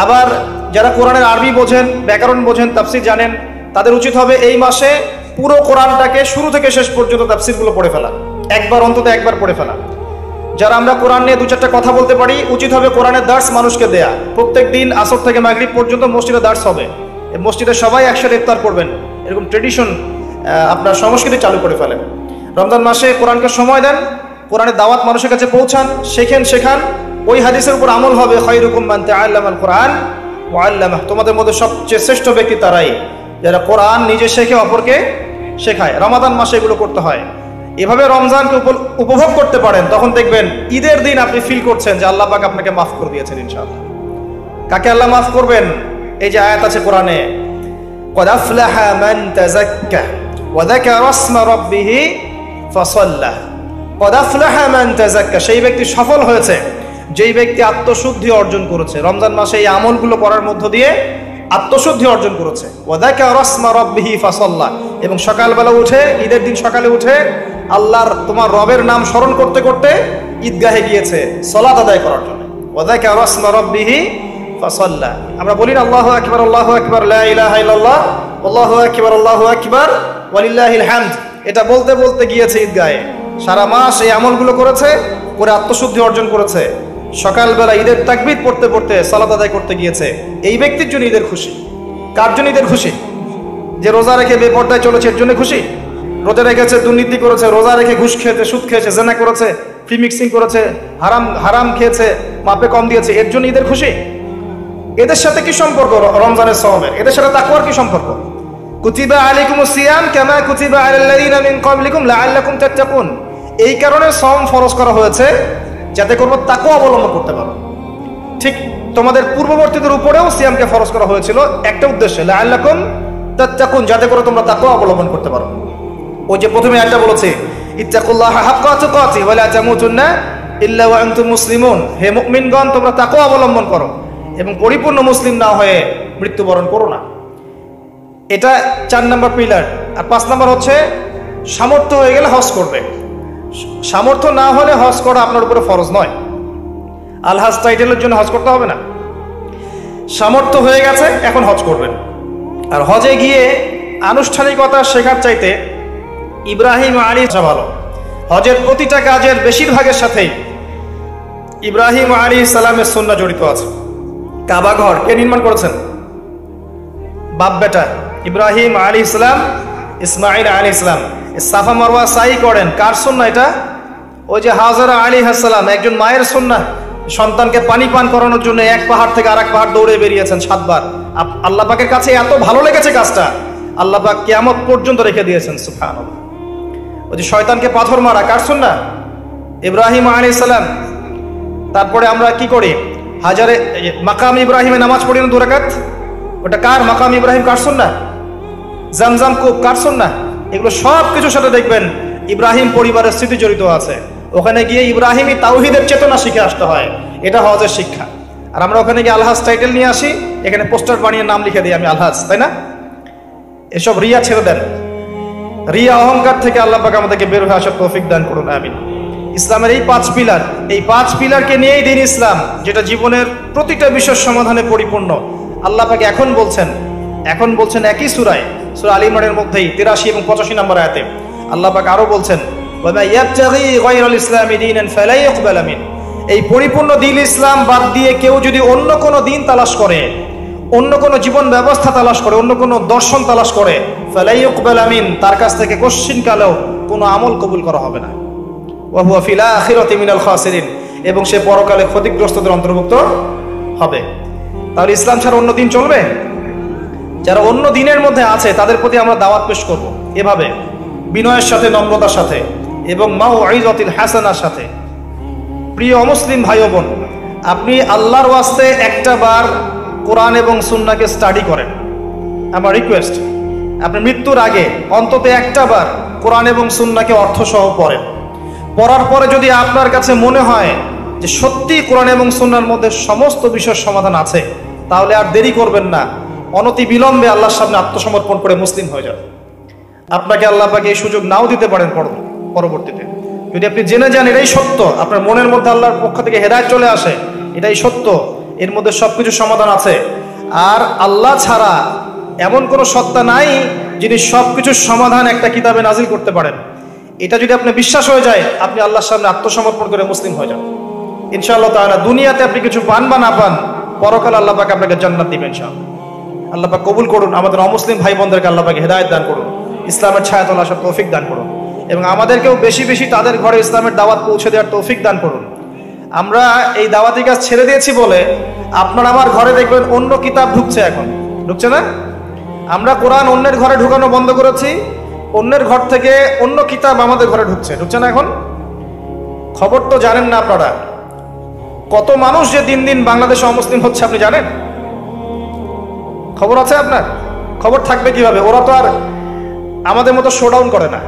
আবার যারা কোরআনের আরবি বোঝেন, ব্যাকরণ বোঝেন, তাফসির জানেন, তাদের উচিত হবে এই মাসে পুরো কোরআনটাকে শুরু থেকে শেষ পর্যন্ত তাফসিরগুলো পড়ে ফেলা, অন্তত একবার পড়ে ফেলা। যারা আমরা কোরআন নিয়ে 2-4টা কথা বলতে পারি, উচিত হবে কোরআনের দার্স মানুষকে দেয়া। প্রত্যেক দিন আসর থেকে মাগরিব পর্যন্ত মসজিদে দার্স হবে, মসজিদে সবাই একসাথে ইফতার করবেন, এরকম ট্রেডিশন আপনার সংস্কৃতি চালু করে ফেলেন। রমজান মাসে কোরআনকে সময় দেন, কোরআনের দাওয়াত মানুষের কাছে পৌঁছান, শেখান। ওই হাদিসের উপর আমল হবে, খায়রুকুম মান তাআল্লামাল কোরআন ওয়া আল্লামাহ, তোমাদের মধ্যে সবচেয়ে শ্রেষ্ঠ ব্যক্তি তারাই যারা কোরআন নিজে শেখে অপরকে শেখায়। রমাদান মাসে এগুলো করতে হয়। এভাবে রমজানকে উপভোগ করতে পারেন, তখন দেখবেন ঈদের দিন আপনি ফিল করছেন যে আল্লাহ পাক আপনাকে মাফ করে দিয়েছেন ইনশাআল্লাহ। কাকে আল্লাহ মাফ করবেন? এই যে আয়াত আছে কোরআনে, ক্বাদ আফলাহা মান তাযাক্কা ওয়া যাকারা ইসমা রাব্বিহি ফাসাল্লা। ক্বাদ আফলাহা মান তাযাক্কা, সেই ব্যক্তি সফল হয়েছে যেই ব্যক্তি আত্মশুদ্ধি অর্জন করেছে। রমজান মাসে এই আমলগুলো করার মধ্য দিয়ে আত্মশুদ্ধি অর্জন করেছে। ওয়া যাকারা ইসমা রাব্বিহি ফাসাল্লা, এবং সকালবেলা উঠে, ঈদের দিন সকালে উঠে আল্লাহর তোমার রবের নাম স্মরণ করতে করতে ঈদগাহে গিয়েছে সালাত আদায় করার জন্য। ওয়া যাকারা ইসমা রাব্বিহি ফাসাল্লা। আমরা বলি না আল্লাহু আকবার, আল্লাহু আকবার, লা ইলাহা ইল্লাল্লাহ, আল্লাহু আকবার, আল্লাহু আকবার, ওয়ালিল্লাহিল হামদ। এটা বলতে বলতে গিয়েছে ঈদগাহে, সারা মাস এই আমলগুলো করেছে, করে আত্মশুদ্ধি অর্জন করেছে। সকালবেলা ঈদের তাকবীর পড়তে পড়তে সালাত আদায় করতে গিয়েছে। এই ব্যক্তির জন্য ঈদের খুশি। কার জন্য ঈদের খুশি? যে রোজা রেখে বেপরদায় চলেছে, এর জন্য খুশি। রোজা রেখেছে, দুর্নীতি করেছে, রোজা রেখে ঘুষ খেয়েছে, সুদ খেয়েছে, জেনা করেছে, ফ্রি মিক্সিং করেছে, হারাম খেয়েছে, মাপে কম দিয়েছে, এর জন্য ঈদের খুশি। এদের সাথে কি সম্পর্ক রমজানের সওমের? এদের সাথে তাকওয়ার কি সম্পর্ক? কুতিবা আলাইকুমুস সিয়াম কামা কুতিবা আলাল লাযিনা মিন ক্বাবলিকুম লাআল্লাকুম তাত্তাকুন। এই কারণে সওম ফরজ করা হয়েছে যাতে করে তাকওয়া অবলম্বন করতে পারো। ঠিক তোমাদের পূর্ববর্তীদের উপরেও সিয়ামকে ফরজ করা হয়েছিল একটা উদ্দেশ্যে, লাআল্লাকুম তাত্তাকুন, যাতে করে তোমরা তাকওয়া অবলম্বন করতে পারো। ওই যে প্রথমে একটা বলেছে, ইত্তাকুল্লাহা হাক্কা তুকাতি ওয়া লা তামুতুন্না ইল্লা ওয়া আনতুম মুসলিমুন, হে মুমিনগণ তোমরা তাকওয়া অবলম্বন করো এবং পরিপূর্ণ মুসলিম না হয়ে মৃত্যুবরণ করো না। এটা 4 নম্বর পিলার। আর 5 নম্বর হচ্ছে সামর্থ্য হয়ে গেলে হজ করবে। সামর্থ্য না হলে হজ করা আপনার উপরে ফরজ নয়। আলহাজ টাইটেলের জন্য হজ করতে হবে না। সামর্থ্য হয়ে গেছে, এখন হজ করবেন। আর হজে গিয়ে আনুষ্ঠানিকতা শেখার চাইতে ইব্রাহিম আলাইহিস সালাম ভালো। হজের প্রতিটা কাজের বেশিরভাগের সাথেই ইব্রাহিম আলাইহিস সালামের সুন্নাহ জড়িত আছে। কাবা ঘর কে নির্মাণ করেছেন? বাপ বেটা ইব্রাহিম আলাইহিস সালাম, ইসমাঈল আলাইহিস সালাম। সাফা মারওয়া সাই করেন, কার সুন্নাহ এটা? ওই যে হাজরা আলাইহিস সালাম, একজন মায়ের সুন্নাহ। সন্তানকে পানি পান করানোর জন্য এক পাহাড় থেকে আরেক পাহাড় দৌড়ে বেরিয়েছেন 7 বার। আল্লাহ পাকের কাছে এত ভালো লেগেছে কাজটা, আল্লাহ পাক কিয়ামত পর্যন্ত রেখে দিয়েছেন। সুবহানাল্লাহ। ওই যে শয়তানকে পাথর মারা, কার সুন্নাহ? ইব্রাহিম আলাইহিস সালাম। তারপরে আমরা কি করি? হাজারে মাকাম ইব্রাহিমে নামাজ পড়ি না 2 রাকাত, ওটা কার? মাকাম ইব্রাহিম কার সুন্নাহ? জামজাম কূপ কার সুন্নাহ? এগুলো সব কিছুর সাথে দেখবেন ইব্রাহিম পরিবারের স্মৃতি জড়িত আছে। ওখানে গিয়ে ইব্রাহিমী তাওহীদের চেতনা শিখে আসতে হয়, এটা হজের শিক্ষা। আর আমরা ওখানে গিয়ে আলহাজ টাইটেল নিয়ে আসি, এখানে পোস্টার বানিয়ে নাম লিখে দিই আমি আলহাজ, তাই না? এসব রিয়া ছেড়ে দেন। রিয়া অহংকার থেকে আল্লাহ পাক আমাদেরকে বের হয়ে আসার তৌফিক দান করুন, আমিন। ইসলামের এই 5 পিলার, এই 5 পিলারকে নিয়েই দিন ইসলাম, যেটা জীবনের প্রতিটা বিষয়ের সমাধানে পরিপূর্ণ। আল্লাহ পাক এখন বলছেন একই সূরায়, সূরা আল ইমরানের মধ্যেই 83 এবং 85 নম্বর আয়াতে আল্লাহ পাক আরো বলছেন, ওয়া মা ইয়াবতাগি গায়রাল ইসলামি দীনান ফালা ইউকবাল মিন। এই পরিপূর্ণ দ্বীন ইসলাম বাদ দিয়ে কেউ যদি অন্য কোনো দ্বীন তালাশ করে, অন্য কোনো জীবন ব্যবস্থা তালাশ করে, অন্য কোনো দর্শন তালাশ করে, ফালা ইউকবাল মিন, তার কাছ থেকে কোশ্চিনকালেও কোনো আমল কবুল করা হবে না। ওয়া হুয়া ফিল আখিরাতি মিনাল খাসিরিন, এবং সে পরকালে ক্ষতিগ্রস্তদের অন্তর্ভুক্ত হবে। তাহলে ইসলাম ছাড়া অন্য দিন চলবে? যারা অন্য দিনের মধ্যে আছে তাদের প্রতি আমরা দাওয়াত পেশ করব এভাবে, বিনয়ের সাথে, নম্রতার সাথে এবং মাউইযাতিল হাসানার সাথে। প্রিয় অমুসলিম ভাই ও বোন, আপনি আল্লাহর ওয়াস্তে একটা বার কোরআন এবং সুন্নাহকে স্টাডি করেন। আমার রিকোয়েস্ট, আপনি মৃত্যুর আগে অন্তত একটা বার কোরআন এবং সুন্নাহকে অর্থসহ পড়েন। পড়ার পরে যদি আপনার কাছে মনে হয় যে সত্যি কোরআন এবং সুন্নাহর মধ্যে সমস্ত বিষয়ের সমাধান আছে, তাহলে আর দেরি করবেন না, অনতি বিলম্বে আল্লাহর সামনে আত্মসমর্পণ করে মুসলিম হয়ে যান। আপনাকে আল্লাহ পাক এই সুযোগ নাও দিতে পারেন পরবর্তীতে। যদি আপনি জেনে যান এটাই সত্য, আপনার মনের মধ্যে আল্লাহর পক্ষ থেকে হেদায়েত চলে আসে, এটাই সত্য, এর মধ্যে সবকিছু সমাধান আছে, আর আল্লাহ ছাড়া এমন কোনো সত্তা নাই যিনি সবকিছুর সমাধান একটা কিতাবে নাজিল করতে পারেন, এটা যদি আপনি বিশ্বাস হয়ে যায়, আপনি আল্লাহর সামনে আত্মসমর্পণ করে মুসলিম হয়ে যান। ইনশাআল্লাহ তাআলা দুনিয়াতে আপনি কিছু পান বা না পান, পরকালে আল্লাহ পাক আপনাকে জান্নাত দিবেন ইনশাআল্লাহ। আল্লাহ পাক কবুল করুন। আমাদের অমুসলিম ভাই বোনদেরকে আল্লাহ পাক হেদায়েত দান করুন, ইসলামের ছায়াতলে আসার তৌফিক দান করুন, এবং আমাদেরকেও বেশি বেশি তাদের ঘরে ইসলামের দাওয়াত পৌঁছে দেওয়ার তৌফিক দান করুন। আমরা এই দাওয়াতি কাজ ছেড়ে দিয়েছি বলে আপনার আমার ঘরে দেখবেন অন্য কিতাব ঢুকছে, এখন ঢুকছে না? আমরা কোরআন অন্যের ঘরে ঢুকানো বন্ধ করেছি, অন্যের ঘর থেকে অন্য কিতাব আমাদের ঘরে ঢুকছে, ঢুকছে না? এখন খবর তো জানেন না আপনারা, কত মানুষ যে দিন দিন বাংলাদেশে অমুসলিম হচ্ছে আপনি জানেন? খবর আছে আপনার? খবর থাকবে কিভাবে? ওরা তো আর আমাদের মতো শোডাউন করে না।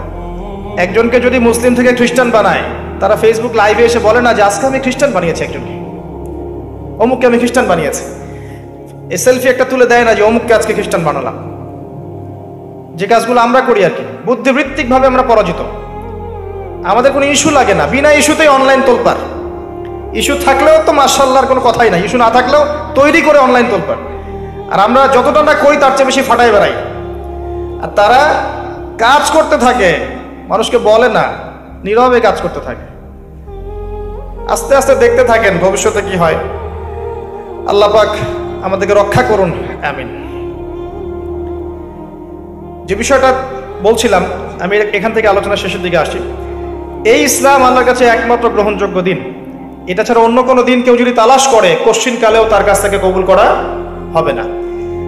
একজনকে যদি মুসলিম থেকে খ্রিস্টান বানায়, তারা ফেসবুক লাইভে এসে বলে না যে আজকে আমি খ্রিস্টান বানিয়েছি, একজনকে অমুককে আমি খ্রিস্টান বানিয়েছি। এই সেলফি একটা তুলে দেয় না যে অমুককে আজকে খ্রিস্টান বানালাম। যে কাজগুলো আমরা করি আর কি, বুদ্ধিবৃত্তিক ভাবে আমরা পরাজিত। আমাদের কোনো ইস্যু লাগে না, বিনা ইস্যুতেই অনলাইন তোলপার। ইস্যু থাকলেও তো মাশাআল্লাহর কোনো কথাই নাই, ইস্যু না থাকলেও তৈরি করে অনলাইন তোলপার। আর আমরা যতটা না করি তার চেয়ে বেশি ফাটাই বেড়াই। আর তারা কাজ করতে থাকে, মানুষকে বলে না, নীরবে কাজ করতে থাকে। আস্তে আস্তে দেখতে থাকেন ভবিষ্যতে কি হয়। আল্লাহ পাক আমাদেরকে রক্ষা করুন, আমিন। যে বিষয়টা বলছিলাম, আমি এখান থেকে আলোচনা শেষের দিকে আসি। এই ইসলাম আল্লাহর কাছে একমাত্র গ্রহণযোগ্য দিন। এটা ছাড়া অন্য কোনো দিন কেউ যদি তালাশ করে, কশ্চিন কালেও তার কাছ থেকে কবুল করা হবে না।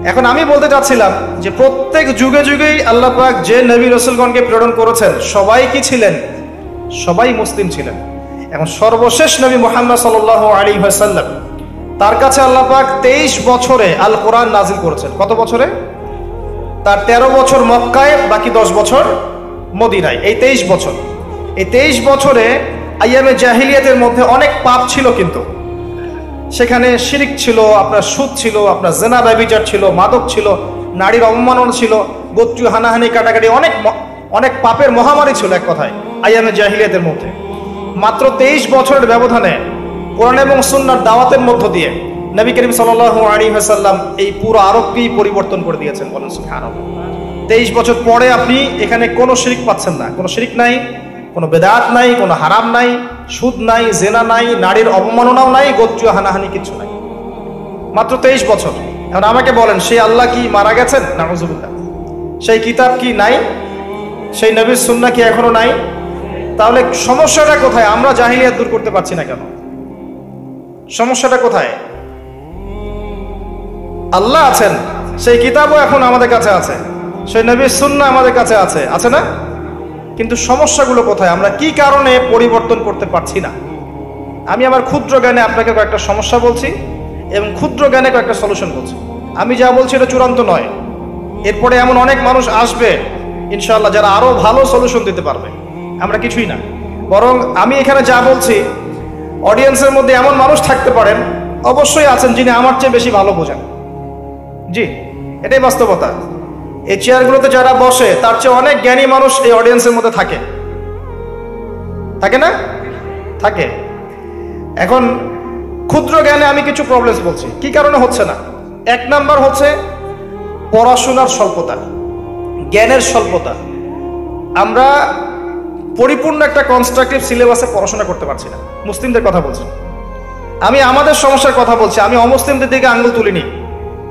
এখন আমি বলতে চাচ্ছিলাম যে প্রত্যেক যুগে যুগেই আল্লাহ পাক যে নবী রাসূলগণকে প্রেরণ করেছেন, সবাই কি ছিলেন? সবাই মুসলিম ছিলেন। এখন সর্বশেষ নবী মুহাম্মদ সাল্লাল্লাহু আলাইহি ওয়াসাল্লাম, তার কাছে আল্লাহ পাক 23 বছরে আল কোরআন নাজিল করেছেন। কত বছরে? তার 13 বছর মক্কায়, বাকি 10 বছর মদিনায়। এই 23 বছর, এই 23 বছরে আইয়ামে জাহিলিয়াতের মধ্যে অনেক পাপ ছিল, কিন্তু সেখানে শিরিক ছিল, আপনার সুদ ছিল, আপনার জেনা ব্যভিচার ছিল, মাদক ছিল, নারীর অবমাননা ছিল, গোত্রীয় হানাহানি কাটাকাটি, অনেক পাপের মহামারী ছিল এক কথায় আইয়ামে জাহিলিয়াতের মধ্যে। মাত্র 23 বছরের ব্যবধানে কোরআন এবং সুন্নাহর দাওয়াতের মধ্য দিয়ে নবী করিম সাল্লাল্লাহু আলাইহি ওয়াসাল্লাম এই পুরো আরবকেই পরিবর্তন করে দিয়েছেন। বলেন সুবহানাল্লাহ। 23 বছর পরে আপনি এখানে কোনো শিরিক পাচ্ছেন না, কোনো শিরিক নাই, কোনো বেদাত নাই, কোনো হারাম নাই, সুদ নাই, জেনা নাই, নারীর অবমাননাও নাই, গোত্রীয় হানাহানি কিছু নাই। মাত্র 23 বছর। এখন আমাকে বলেন, সেই আল্লাহ কি মারা গেছেন? নাউযুবিল্লাহ। সেই কিতাব কি নাই? সেই নবীর সুন্নাহ কি এখনো নাই? তাহলে সমস্যাটা কোথায়? আমরা জাহিলিয়াত দূর করতে পারছি না কেন? সমস্যাটা কোথায়? আল্লাহ আছেন, সেই কিতাবও এখন আমাদের কাছে আছে, সেই নবীর সুন্নাহ আমাদের কাছে আছে, আছে না? কিন্তু সমস্যাগুলো কোথায়? আমরা কি কারণে পরিবর্তন করতে পারছি না? আমি আমার ক্ষুদ্র জ্ঞানে আপনাকে কয়েকটা সমস্যা বলছি এবং ক্ষুদ্র জ্ঞানে কয়েকটা সলিউশন বলছি। আমি যা বলছি এটা চূড়ান্ত নয়। এরপরে এমন অনেক মানুষ আসবে ইনশাআল্লাহ যারা আরো ভালো সলিউশন দিতে পারবে। আমরা কিছুই না, বরং আমি এখানে যা বলছি, অডিয়েন্সের মধ্যে এমন মানুষ থাকতে পারেন, অবশ্যই আছেন, যিনি আমার চেয়ে বেশি ভালো বোঝেন। জি, এটাই বাস্তবতা। এই চেয়ারগুলোতে যারা বসে তার চেয়ে অনেক জ্ঞানী মানুষ এই অডিয়েন্সের মধ্যে থাকে, থাকে না? থাকে। এখন ক্ষুদ্র জ্ঞানে আমি কিছু প্রবলেমস বলছি, কি কারণে হচ্ছে না। 1 নাম্বার হচ্ছে পড়াশোনার স্বল্পতা, জ্ঞানের স্বল্পতা। আমরা পরিপূর্ণ একটা কনস্ট্রাকটিভ সিলেবাসে পড়াশোনা করতে পারছি না। মুসলিমদের কথা বলছি, আমি আমাদের সমস্যার কথা বলছি। আমি অমুসলিমদের দিকে আঙ্গুল তুলিনি।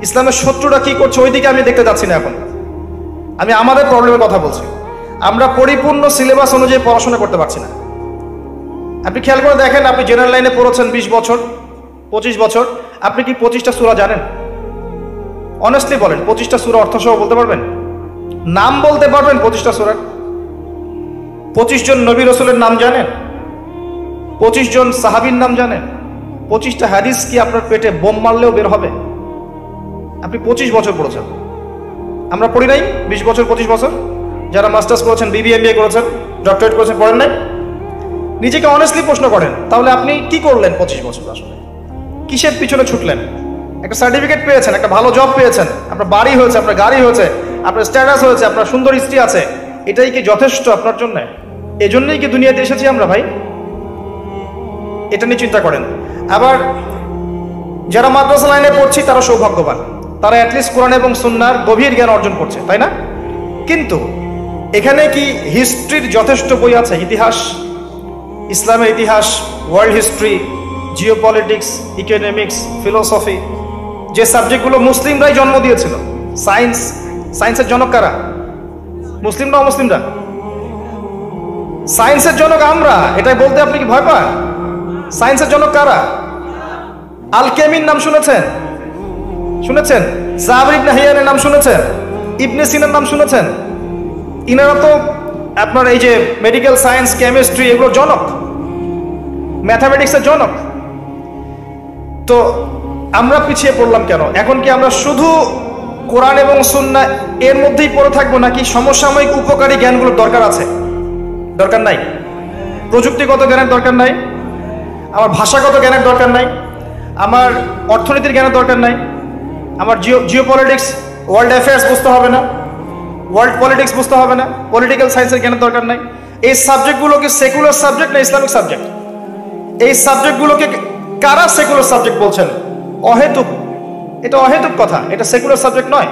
ইসলামের শত্রুরা কি করছে ওই দিকে আমি দেখতে যাচ্ছি না। এখন আমি আমাদের প্রবলেমের কথা বলছি। আমরা পরিপূর্ণ সিলেবাস অনুযায়ী পড়াশোনা করতে পারছি না। আপনি খেয়াল করে দেখেন, আপনি জেনারেল লাইনে পড়েছেন 20 বছর, 25 বছর, আপনি কি 25টা সূরা জানেন? অনেস্টলি বলেন, 25টা সূরা অর্থসহ বলতে পারবেন? নাম বলতে পারবেন 25টা সূরার? 25 জন নবী রাসূলের নাম জানেন? 25 জন সাহাবীর নাম জানেন? 25টা হাদিস কি আপনার পেটে বোম মারলেও বের হবে? আপনি 25 বছর পড়েছেন। আমরা পড়ি নাই 20 বছর 25 বছর? যারা মাস্টার্স করেছেন, BBA করেছেন, ডক্টরেট করেছেন, পড়েন নাই? নিজেকে অনেস্টলি প্রশ্ন করেন, তাহলে আপনি কি করলেন 25 বছর? আসলে কিসের পিছনে ছুটলেন? একটা সার্টিফিকেট পেয়েছেন, একটা ভালো জব পেয়েছেন, আপনার বাড়ি হয়েছে, আপনার গাড়ি হয়েছে, আপনার স্ট্যাটাস হয়েছে, আপনার সুন্দর স্ত্রী আছে, এটাই কি যথেষ্ট আপনার জন্য? এজন্যই কি দুনিয়াতে এসেছি আমরা ভাই? এটা নিয়ে চিন্তা করেন। আবার যারা মাদ্রাসা লাইনে পড়ছি তারা সৌভাগ্যবান, তারা অ্যাটলিস্ট কোরআন এবং সুন্নাহর গভীর জ্ঞান অর্জন করছে, তাই না? কিন্তু এখানে কি হিস্ট্রির যথেষ্ট বই আছে? ইতিহাস, ইসলামের ইতিহাস, world history, geopolitics, economics, philosophy, যে সাবজেক্টগুলো মুসলিমরাই জন্ম দিয়েছিল। সায়েন্স, সায়েন্সের জনক কারা? মুসলিমরা, অমুসলিমরা? সায়েন্সের জনক আমরা, এটাই বলতে আপনি কি ভয় পান? সায়েন্সের জনক কারা? আল-কেমির নাম শুনেছেন? শুনেছেন? জাবির ইবনে হাইয়ানের নাম শুনেছেন? ইবনে সিনার নাম শুনেছেন? ইনারা তো আপনার এই যে মেডিকেল সায়েন্স, কেমিস্ট্রি, এগুলো জনক, ম্যাথামেটিক্সের জনক। তো আমরা পিছিয়ে পড়লাম কেন? এখন কি আমরা শুধু কোরআন এবং সুন্নাহ এর মধ্যেই পড়ে থাকবো, নাকি সমসাময়িক উপকারী জ্ঞানগুলোর দরকার আছে? দরকার নাই? প্রযুক্তিগত জ্ঞানের দরকার নাই? আমার ভাষাগত জ্ঞানের দরকার নাই? আমার অর্থনীতির জ্ঞানের দরকার নাই? আমার জিওপলিটিক্স, ওয়ার্ল্ড অ্যাফেয়ার্স বুঝতে হবে না? ওয়ার্ল্ড পলিটিক্স বুঝতে হবে না? পলিটিক্যাল সায়েন্সের জ্ঞানের দরকার নাই? এই সাবজেক্টগুলো কি সেকুলার সাবজেক্ট না ইসলামিক সাবজেক্ট? এই সাবজেক্টগুলোকে কারা সেকুলার সাবজেক্ট বলছেন? অহেতুক, এটা অহেতুক কথা, এটা সেকুলার সাবজেক্ট নয়।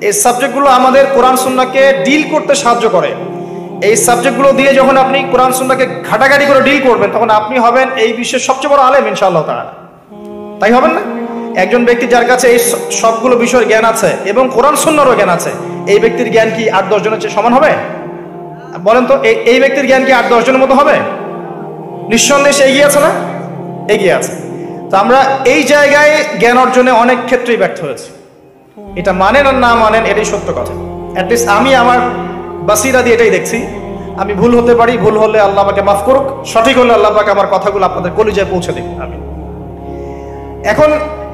এই সাবজেক্টগুলো আমাদের কোরআন সুন্নাহকে ডিল করতে সাহায্য করে। এই সাবজেক্টগুলো দিয়ে যখন আপনি কোরআন সুন্নাহকে ঘাটাঘাটি করে ডিল করবেন, তখন আপনি হবেন এই বিশ্বের সবচেয়ে বড় আলেম ইনশাআল্লাহ তাআলা। তাই হবেন না? একজন ব্যক্তি যার কাছে এই সবগুলো বিষয়ের জ্ঞান আছে এবং কোরআন সুন্নাহরও জ্ঞান আছে, এই ব্যক্তির জ্ঞান কি 8-10 জনের চেয়ে সমান হবে? বলেন তো, এই ব্যক্তির জ্ঞান কি 8-10 জনের মতো হবে? নিঃসন্দেহে সে এগিয়ে আছে না? এগিয়ে আছে। তো আমরা এই জায়গায় জ্ঞান অর্জনে অনেক ক্ষেত্রেই ব্যর্থ হয়েছি। এটা মানেন আর না মানেন, এটাই সত্য কথা। অ্যাটলিস্ট আমি আমার বাসিরা দিয়ে এটাই দেখছি। আমি ভুল হতে পারি, ভুল হলে আল্লাহ আমাকে মাফ করুক, সঠিক হলে আল্লাহ আমাকে আমার কথাগুলো আপনাদের কলিজায় পৌঁছে দিন। আমি এখন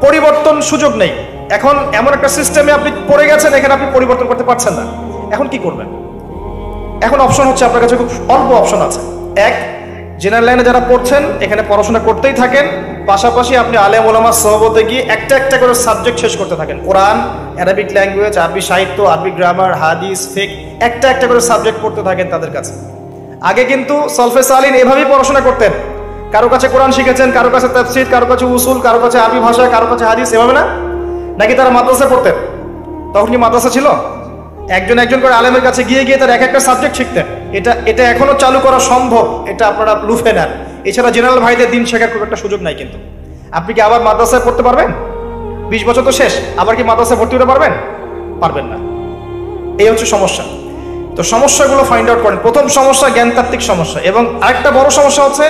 পরিবর্তন সুযোগ নেই। এখন এমন একটা সিস্টেমে আপনি পড়ে গেছেন, এখানে আপনি পরিবর্তন করতে পারছেন না। এখন কি করবেন? এখন অপশন হচ্ছে, আপনার কাছে খুব অল্প অপশন আছে। এক, জেনারেল লাইনে যারা পড়ছেন এখানে পড়াশোনা করতেই থাকেন, পাশাপাশি আপনি আলেম ওলামার সহবতে গিয়ে একটা একটা করে সাবজেক্ট শেষ করতে থাকেন। কোরআন, অ্যারাবিক ল্যাঙ্গুয়েজ, আরবি সাহিত্য, আরবি গ্রামার, হাদিস, ফিকহ, একটা একটা করে সাবজেক্ট পড়তে থাকেন তাদের কাছে। আগে কিন্তু সলফে সালিন এভাবেই পড়াশোনা করতেন। কারো কাছে কোরআন শিখেছেন, কারো কাছে তাফসীর, কারো কাছে উসুল, কারো কাছে আরবি ভাষা, কারো কাছে হাদিস, এভাবে না? নাকি তারা মাদ্রাসা পড়তেন? তখন কি মাদ্রাসা ছিল? একজন একজন করে আলেমের কাছে গিয়ে গিয়ে তার এক একটা সাবজেক্ট শিখতেন। এটা এখনো চালু করা সম্ভব, এটা আপনারা লুফে নেন। এছাড়া জেনারেল ভাইদের দিন শেখার খুব একটা সুযোগ নাই। কিন্তু আপনি কি আবার মাদ্রাসায় পড়তে পারবেন? 20 বছর তো শেষ, আবার কি মাদ্রাসায় ভর্তি হতে পারবেন? পারবেন না। এই হচ্ছে সমস্যা। তো সমস্যাগুলো ফাইন্ড আউট করেন। প্রথম সমস্যা জ্ঞানতাত্ত্বিক সমস্যা, এবং আরেকটা বড় সমস্যা হচ্ছে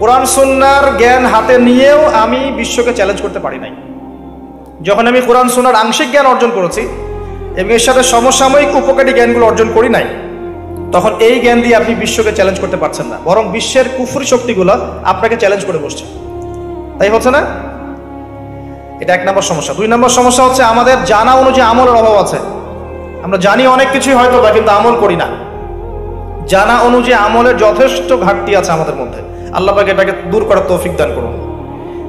কোরআন সুন্নাহর জ্ঞান হাতে নিয়েও আমি বিশ্বকে চ্যালেঞ্জ করতে পারি নাই। যখন আমি কোরআন সুন্নাহর আংশিক জ্ঞান অর্জন করেছি এবং এর সাথে সমসাময়িক উপকারী জ্ঞানগুলো অর্জন করি নাই, তখন এই জ্ঞান দিয়ে আপনি বিশ্বকে চ্যালেঞ্জ করতে পারছেন না, বরং বিশ্বের কুফরি শক্তিগুলো আপনাকে চ্যালেঞ্জ করে বসছে। তাই হচ্ছে না? এটা 1 নম্বর সমস্যা। 2 নম্বর সমস্যা হচ্ছে আমাদের জানা অনুযায়ী আমলের অভাব আছে। আমরা জানি অনেক কিছুই হয়তো বা, কিন্তু আমল করি না। জানা অনুযায়ী আমলের যথেষ্ট ঘাটতি আছে আমাদের মধ্যে। আল্লাহ পাক এটাকে দূর করার তৌফিক দান করুন।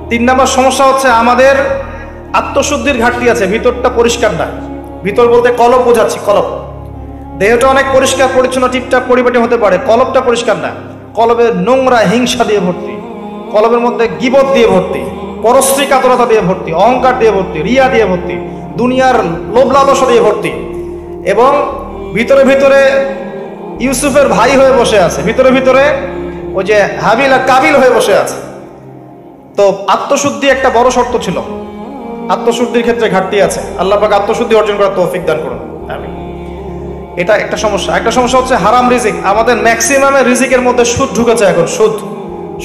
3 নম্বর সমস্যা হচ্ছে আমাদের আত্মশুদ্ধির ঘাটতি আছে, ভিতরটা পরিষ্কার না। ভিতর বলতে কলব বোঝাচ্ছি, কলব। দেহটা অনেক পরিষ্কার পরিচ্ছন্ন ঠিকঠাক পরিপাটি হতে পারে, কলবটা পরিষ্কার না। কলবে নোংরা হিংসা দিয়ে ভর্তি, কলবের মধ্যে গীবত দিয়ে ভর্তি, পরশ্রী কাতরতা দিয়ে ভর্তি, অহংকার দিয়ে ভর্তি, রিয়া দিয়ে ভর্তি, দুনিয়ার লোভ লালসা দিয়ে ভর্তি, এবং ভিতরে ভিতরে ইউসুফের ভাই হয়ে বসে আছে, ভিতরে ভিতরে ওই যে হাবিল আর কাবিল হয়ে বসে আছে। তো আত্মশুদ্ধি একটা বড় শর্ত ছিল, আত্মশুদ্ধির ক্ষেত্রে ঘাটতি আছে। আল্লাহ পাক আত্মশুদ্ধি অর্জন করার তৌফিক দান করুন। আমিন। এটা একটা সমস্যা। একটা সমস্যা হচ্ছে হারাম রিজিক। আমাদের ম্যাক্সিমামের রিজিকের মধ্যে সুদ ঢুকেছে। এখন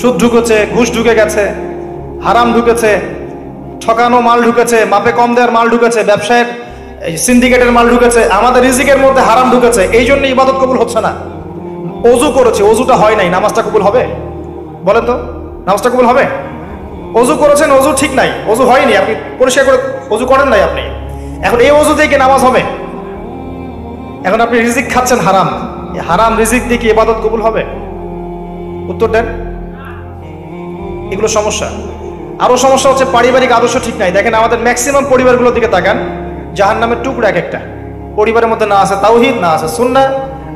সুদ ঢুকেছে, ঘুষ ঢুকে গেছে, হারাম ঢুকেছে, ঠকানো মাল ঢুকেছে, মাপে কম দেওয়ার মাল ঢুকেছে, ব্যবসায়ের সিন্ডিকেটের মাল ঢুকেছে, আমাদের রিজিকের মধ্যে হারাম ঢুকেছে। এই জন্য ইবাদত কবুল হচ্ছে না। অজু করেছে, অজুটা হয় নাই, নামাজটা কবুল হবে? বলেন তো, নামাজটা কবুল হবে? অজু করেছেন, অজু ঠিক নাই, অজু হয়নি, আপনি পরিষ্কার করে অজু করেন নাই আপনি। এখন এই অজু দিয়ে কি নামাজ হবে? এখন আপনি রিজিক খাচ্ছেন হারাম, হারাম রিজিক দিয়ে কি ইবাদত কবুল হবে? উত্তর দেন। এগুলো সমস্যা। আরো সমস্যা হচ্ছে পারিবারিক আদর্শ ঠিক নাই। দেখেন আমাদের ম্যাক্সিমাম পরিবারগুলোর দিকে তাকান, জাহান্নামের টুকরা এক একটা। পরিবারের মধ্যে না আছে তাওহীদ, না আছে সুন্নাহ,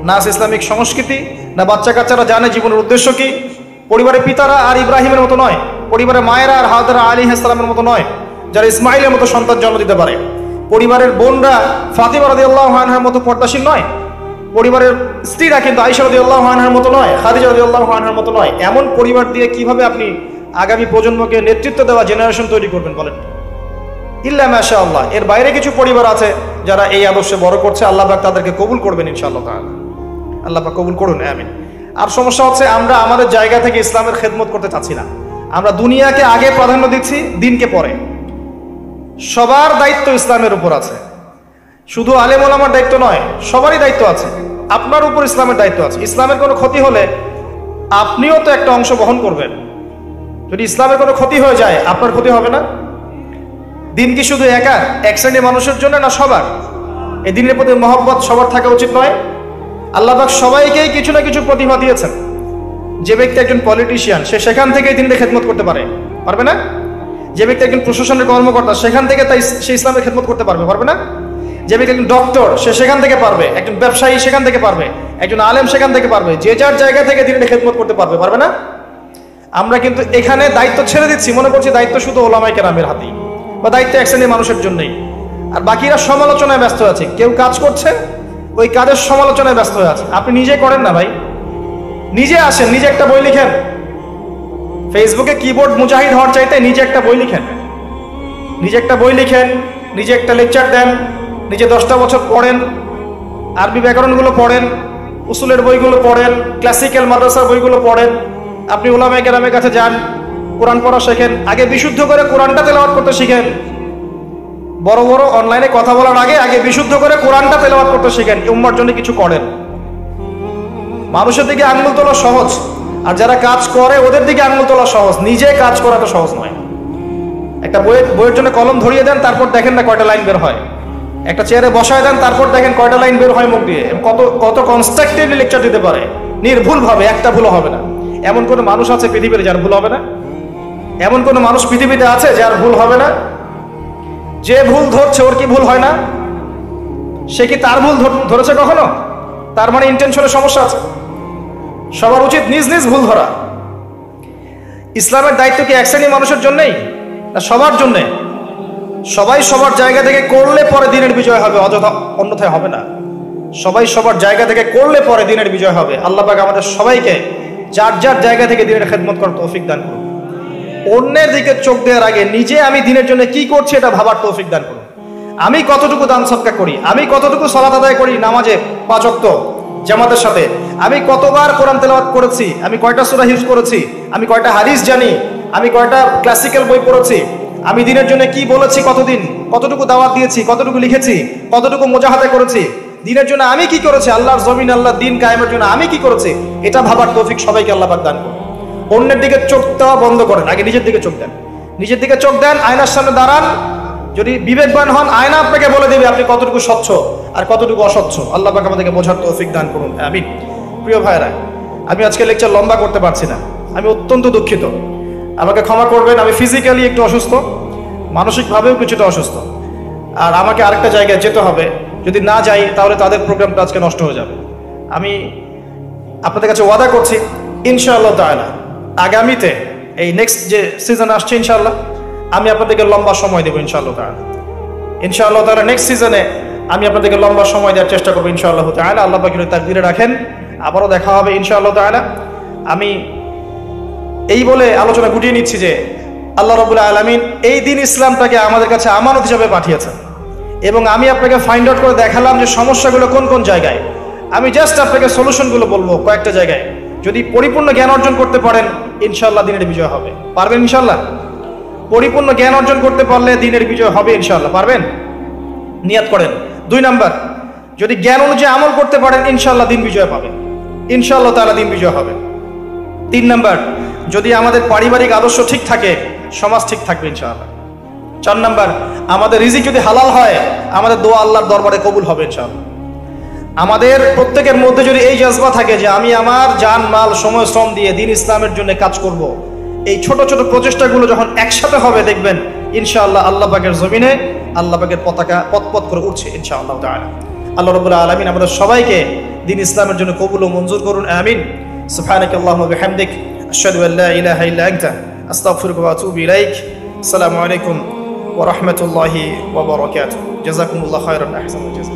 না আছে ইসলামিক সংস্কৃতি, না বাচ্চা কাচ্চারা জানে জীবনের উদ্দেশ্য কি। পরিবারের পিতারা আর ইব্রাহিমের মতো নয়, পরিবারের মায়েরা আর হাজরা আলাইহিস সালামের মতো নয়, যারা ইসমাইলের মতো সন্তান জন্ম দিতে পারে। পরিবারের বোনরা ফাতিমা রাদিয়াল্লাহু আনহার মতো পর্দাশীল নয়, পরিবারের স্ত্রীরা কিন্তু আয়েশা রাদিয়াল্লাহু আনহার মতো নয়, খাদিজা রাদিয়াল্লাহু আনহার মতো নয়। এমন পরিবার দিয়ে কিভাবে আপনি আগামী প্রজন্মকে নেতৃত্ব দেওয়া জেনারেশন তৈরি করবেন বলেন? ইল্লা মাশাআল্লাহ, এর বাইরে কিছু পরিবার আছে যারা এই আদর্শে বড় করছে। আল্লাহ পাক তাদেরকে কবুল করবেন ইনশাআল্লাহ তাআলা। আল্লাহ পাক কবুল করুন, আমিন। আর সমস্যা হচ্ছে আমরা আমাদের জায়গা থেকে ইসলামের খেদমত করতে চাচ্ছি না। আমরা দুনিয়াকে আগে প্রাধান্য দিচ্ছি, দিনকে পরে। সবার দায়িত্ব ইসলামের উপর আছে, শুধু আলেম ওলামার দায়িত্ব নয়, সবারই দায়িত্ব আছে। আপনার উপর ইসলামের দায়িত্ব আছে। ইসলামের কোনো ক্ষতি হলে আপনিও তো একটা অংশ বহন করবেন। যদি ইসলামের কোনো ক্ষতি হয়ে যায় আপনার ক্ষতি হবে না? দিন কি শুধু একা এক শ্রেণীর মানুষের জন্য, না সবার? এই দিনের প্রতি মহব্বত সবার থাকা উচিত নয়? আল্লাহ পাক সবাইকেই কিছু না কিছু প্রতিভা দিয়েছেন। যে ব্যক্তি একজন পলিটিশিয়ান, সে সেখান থেকেই দিনের খেদমত করতে পারবে না? যে ব্যক্তি একজন প্রশাসনের কর্মকর্তা, সেখান থেকে সে ইসলামের খেদমত করতে পারবে না? যে ব্যক্তি একজন ডক্টর, সে সেখান থেকে পারবে। একজন ব্যবসায়ী সেখান থেকে পারবে। একজন আলেম সেখান থেকে পারবে। যে যার জায়গা থেকে দিনের খেদমত করতে পারবে না? আমরা কিন্তু এখানে দায়িত্ব ছেড়ে দিচ্ছি, মনে করছি দায়িত্ব শুধু ওলামায়ে কেরামের হাতেই, বা দায়িত্ব এক শ্রেণীর মানুষের জন্যই। আর বাকিরা সমালোচনায় ব্যস্ত আছে। কেউ কাজ করছে, ওই কাজের সমালোচনায় ব্যস্ত হয়ে আছে। আপনি নিজে করেন না ভাই, নিজে আসেন, নিজে একটা বই লিখেন। ফেসবুকে কিবোর্ড মুজাহিদ হওয়ার চাইতে নিজে একটা বই লিখেন। নিজে একটা বই লিখেন, নিজে একটা লেকচার দেন, নিজে 10টা বছর পড়েন, আরবি ব্যাকরণগুলো পড়েন, উসুলের বইগুলো পড়েন, ক্লাসিক্যাল মাদ্রাসার বইগুলো পড়েন। আপনি উলামায়ে কেরামের কাছে যান, কোরআন পড়া শেখেন। আগে বিশুদ্ধ করে কোরআনটা তেলাওয়াত করতে শিখেন। বড় বড় অনলাইনে কথা বলার আগে বিশুদ্ধ করে কোরআনটা তেলাওয়াত করতে শিখেন। উম্মার জন্য কিছু করেন। মানুষের দিকে আঙ্গুল তোলা সহজ, আর যারা কাজ করে ওদের দিকে আঙ্গুল তোলা সহজ। নিজে কাজ করা তো সহজ নয়। একটা বইয়ের জন্য কলম ধরিয়ে দেন, তারপর দেখেন না কয়টা লাইন বের হয়। একটা চেয়ারে বসায় দেন, তারপর দেখেন কয়টা লাইন বের হয় মুখ দিয়ে। কত কনস্ট্রাকটিভলি লেকচার দিতে পারে, নির্ভুল ভাবে, একটা ভুল হবে না। এমন কোন মানুষ আছে পৃথিবীতে যার ভুল হবে না? এমন কোন মানুষ পৃথিবীতে আছে যার ভুল হবে না? যে ভুল ধরছে ওর কি ভুল হয় না? সে কি তার ভুল ধরেছে কখনো? তার মানে ইন্টেনশনে সমস্যা আছে। সবার উচিত নিজ নিজ ভুল ধরা। ইসলামের দায়িত্ব কি এক শ্রেণীর মানুষের জন্যই, না সবার জন্যে? সবাই সবার জায়গা থেকে করলে পরে দিনের বিজয় হবে, অন্যথায় হবে না। সবাই সবার জায়গা থেকে করলে পরে দিনের বিজয় হবে। আল্লাহ পাক আমাদের সবাইকে যার যার জায়গা থেকে দিনের খেদমত করার তৌফিক দান করুন। অন্যের দিকে চোখ দেওয়ার আগে নিজে আমি দিনের জন্য কি করছি এটা ভাবার তৌফিক দান করুন। আমি কতটুকু দান সদকা করি, আমি কতটুকু সালাত আদায় করি নামাজে 5 ওয়াক্ত জামাতের সাথে, আমি কতবার কোরআন তেলাওয়াত করেছি, আমি কয়টা সূরা হিফজ করেছি, আমি কয়টা হাদিস জানি, আমি কয়টা ক্লাসিক্যাল বই পড়েছি, আমি দিনের জন্য কি বলেছি, কতদিন, কতটুকু দাওয়াত দিয়েছি, কতটুকু লিখেছি, কতটুকু মুজাহাদা করেছি, দিনের জন্য আমি কি করেছি, আল্লাহর জমিন, আল্লাহর দিন কায়েমের জন্য আমি কি করেছি, এটা ভাবার তৌফিক সবাইকে আল্লাহ পাক দান করুন। অন্যের দিকে চোখ দেওয়া বন্ধ করেন, আগে নিজের দিকে চোখ দেন। নিজের দিকে চোখ দেন, আয়নার সামনে দাঁড়ান। যদি বিবেকবান হন, আয়না আপনাকে বলে দেবে আপনি কতটুকু স্বচ্ছ আর কতটুকু অস্বচ্ছ। আল্লাহ পাক আমাদেরকে বোঝার তৌফিক দান করুন, আমিন। প্রিয় ভাইরা, আমি আজকে লেকচার লম্বা করতে পারছি না, আমি অত্যন্ত দুঃখিত, আমাকে ক্ষমা করবেন। আমি ফিজিক্যালি একটু অসুস্থ, মানসিকভাবেও কিছুটা অসুস্থ, আর আমাকে আরেকটা জায়গায় যেতে হবে। যদি না যাই তাহলে তাদের প্রোগ্রামটা আজকে নষ্ট হয়ে যাবে। আমি আপনাদের কাছে ওয়াদা করছি ইনশাআল্লাহ তাআলা আগামীতে এই নেক্সট যে সিজন আসছে ইনশাআল্লাহ আমি আপনাদেরকে লম্বা সময় দেবো ইনশাআল্লাহ তাআলা। ইনশাআল্লাহ তাআলা নেক্সট সিজনে আমি আপনাদেরকে লম্বা সময় দেওয়ার চেষ্টা করবো ইনশাআল্লাহ তাআলা। আল্লাহ পাক যদি তাকদীরে রাখেন আবারও দেখা হবে ইনশাআল্লাহ তাআলা। আমি এই বলে আলোচনা গুটিয়ে নিচ্ছি যে আল্লাহ রাব্বুল আলামিন এই দিন ইসলামটাকে আমাদের কাছে আমানত হিসেবে পাঠিয়েছেন, এবং আমি আপনাকে ফাইন্ড আউট করে দেখালাম যে সমস্যাগুলো কোন কোন জায়গায়। আমি জাস্ট আপনাকে সলিউশনগুলো বলবো কয়েকটা জায়গায়। যদি পরিপূর্ণ জ্ঞান অর্জন করতে পারেন ইনশাআল্লাহ দিনের বিজয় হবে। পারবেন ইনশাআল্লাহ? পরিপূর্ণ জ্ঞান অর্জন করতে পারলে দিনের বিজয় হবে ইনশাআল্লাহ। পারবেন? নিয়াত করেন। 2 নাম্বার, যদি জ্ঞান অনুযায়ী আমল করতে পারেন ইনশাআল্লাহ দিন বিজয় পাবেন, ইনশাআল্লাহ তাআলা দিন বিজয় হবে। 3 নাম্বার, যদি আমাদের পারিবারিক আদর্শ ঠিক থাকে সমাজ ঠিক থাকবে ইনশাআল্লাহ। 4 নাম্বার, আমাদের রিজিক যদি হালাল হয় আমাদের দোয়া আল্লাহর দরবারে কবুল হবে ইনশাআল্লাহ। আমাদের প্রত্যেকের মধ্যে যদি এই জজবা থাকে যে আমি আমার জান মাল সময় শ্রম দিয়ে দ্বীন ইসলামের জন্য কাজ করব, এই ছোট ছোট প্রচেষ্টাগুলো যখন একসাথে হবে দেখবেন ইনশাআল্লাহ আল্লাহ পাকের জমিনে আল্লাহ পাকের পতাকা পতপত করে উঠছে ইনশাআল্লাহ তাআলা। আল্লাহ রাব্বুল আলামিন আমাদের সবাইকে দ্বীন ইসলামের জন্য কবুল ও মঞ্জুর করুন, আমিন। সুবহানাকাল্লাহুম্মা ওয়া বিহামদিক আশহাদু আল লা ইলাহা ইল্লা আনতা আস্তাগফিরুকা ওয়া আতুবু ইলাইক। আসসালামু আলাইকুম ওয়া রাহমাতুল্লাহি ওয়া বারাকাতুহু। জাযাকুমুল্লাহু খাইরান, আহসানুল জাযা।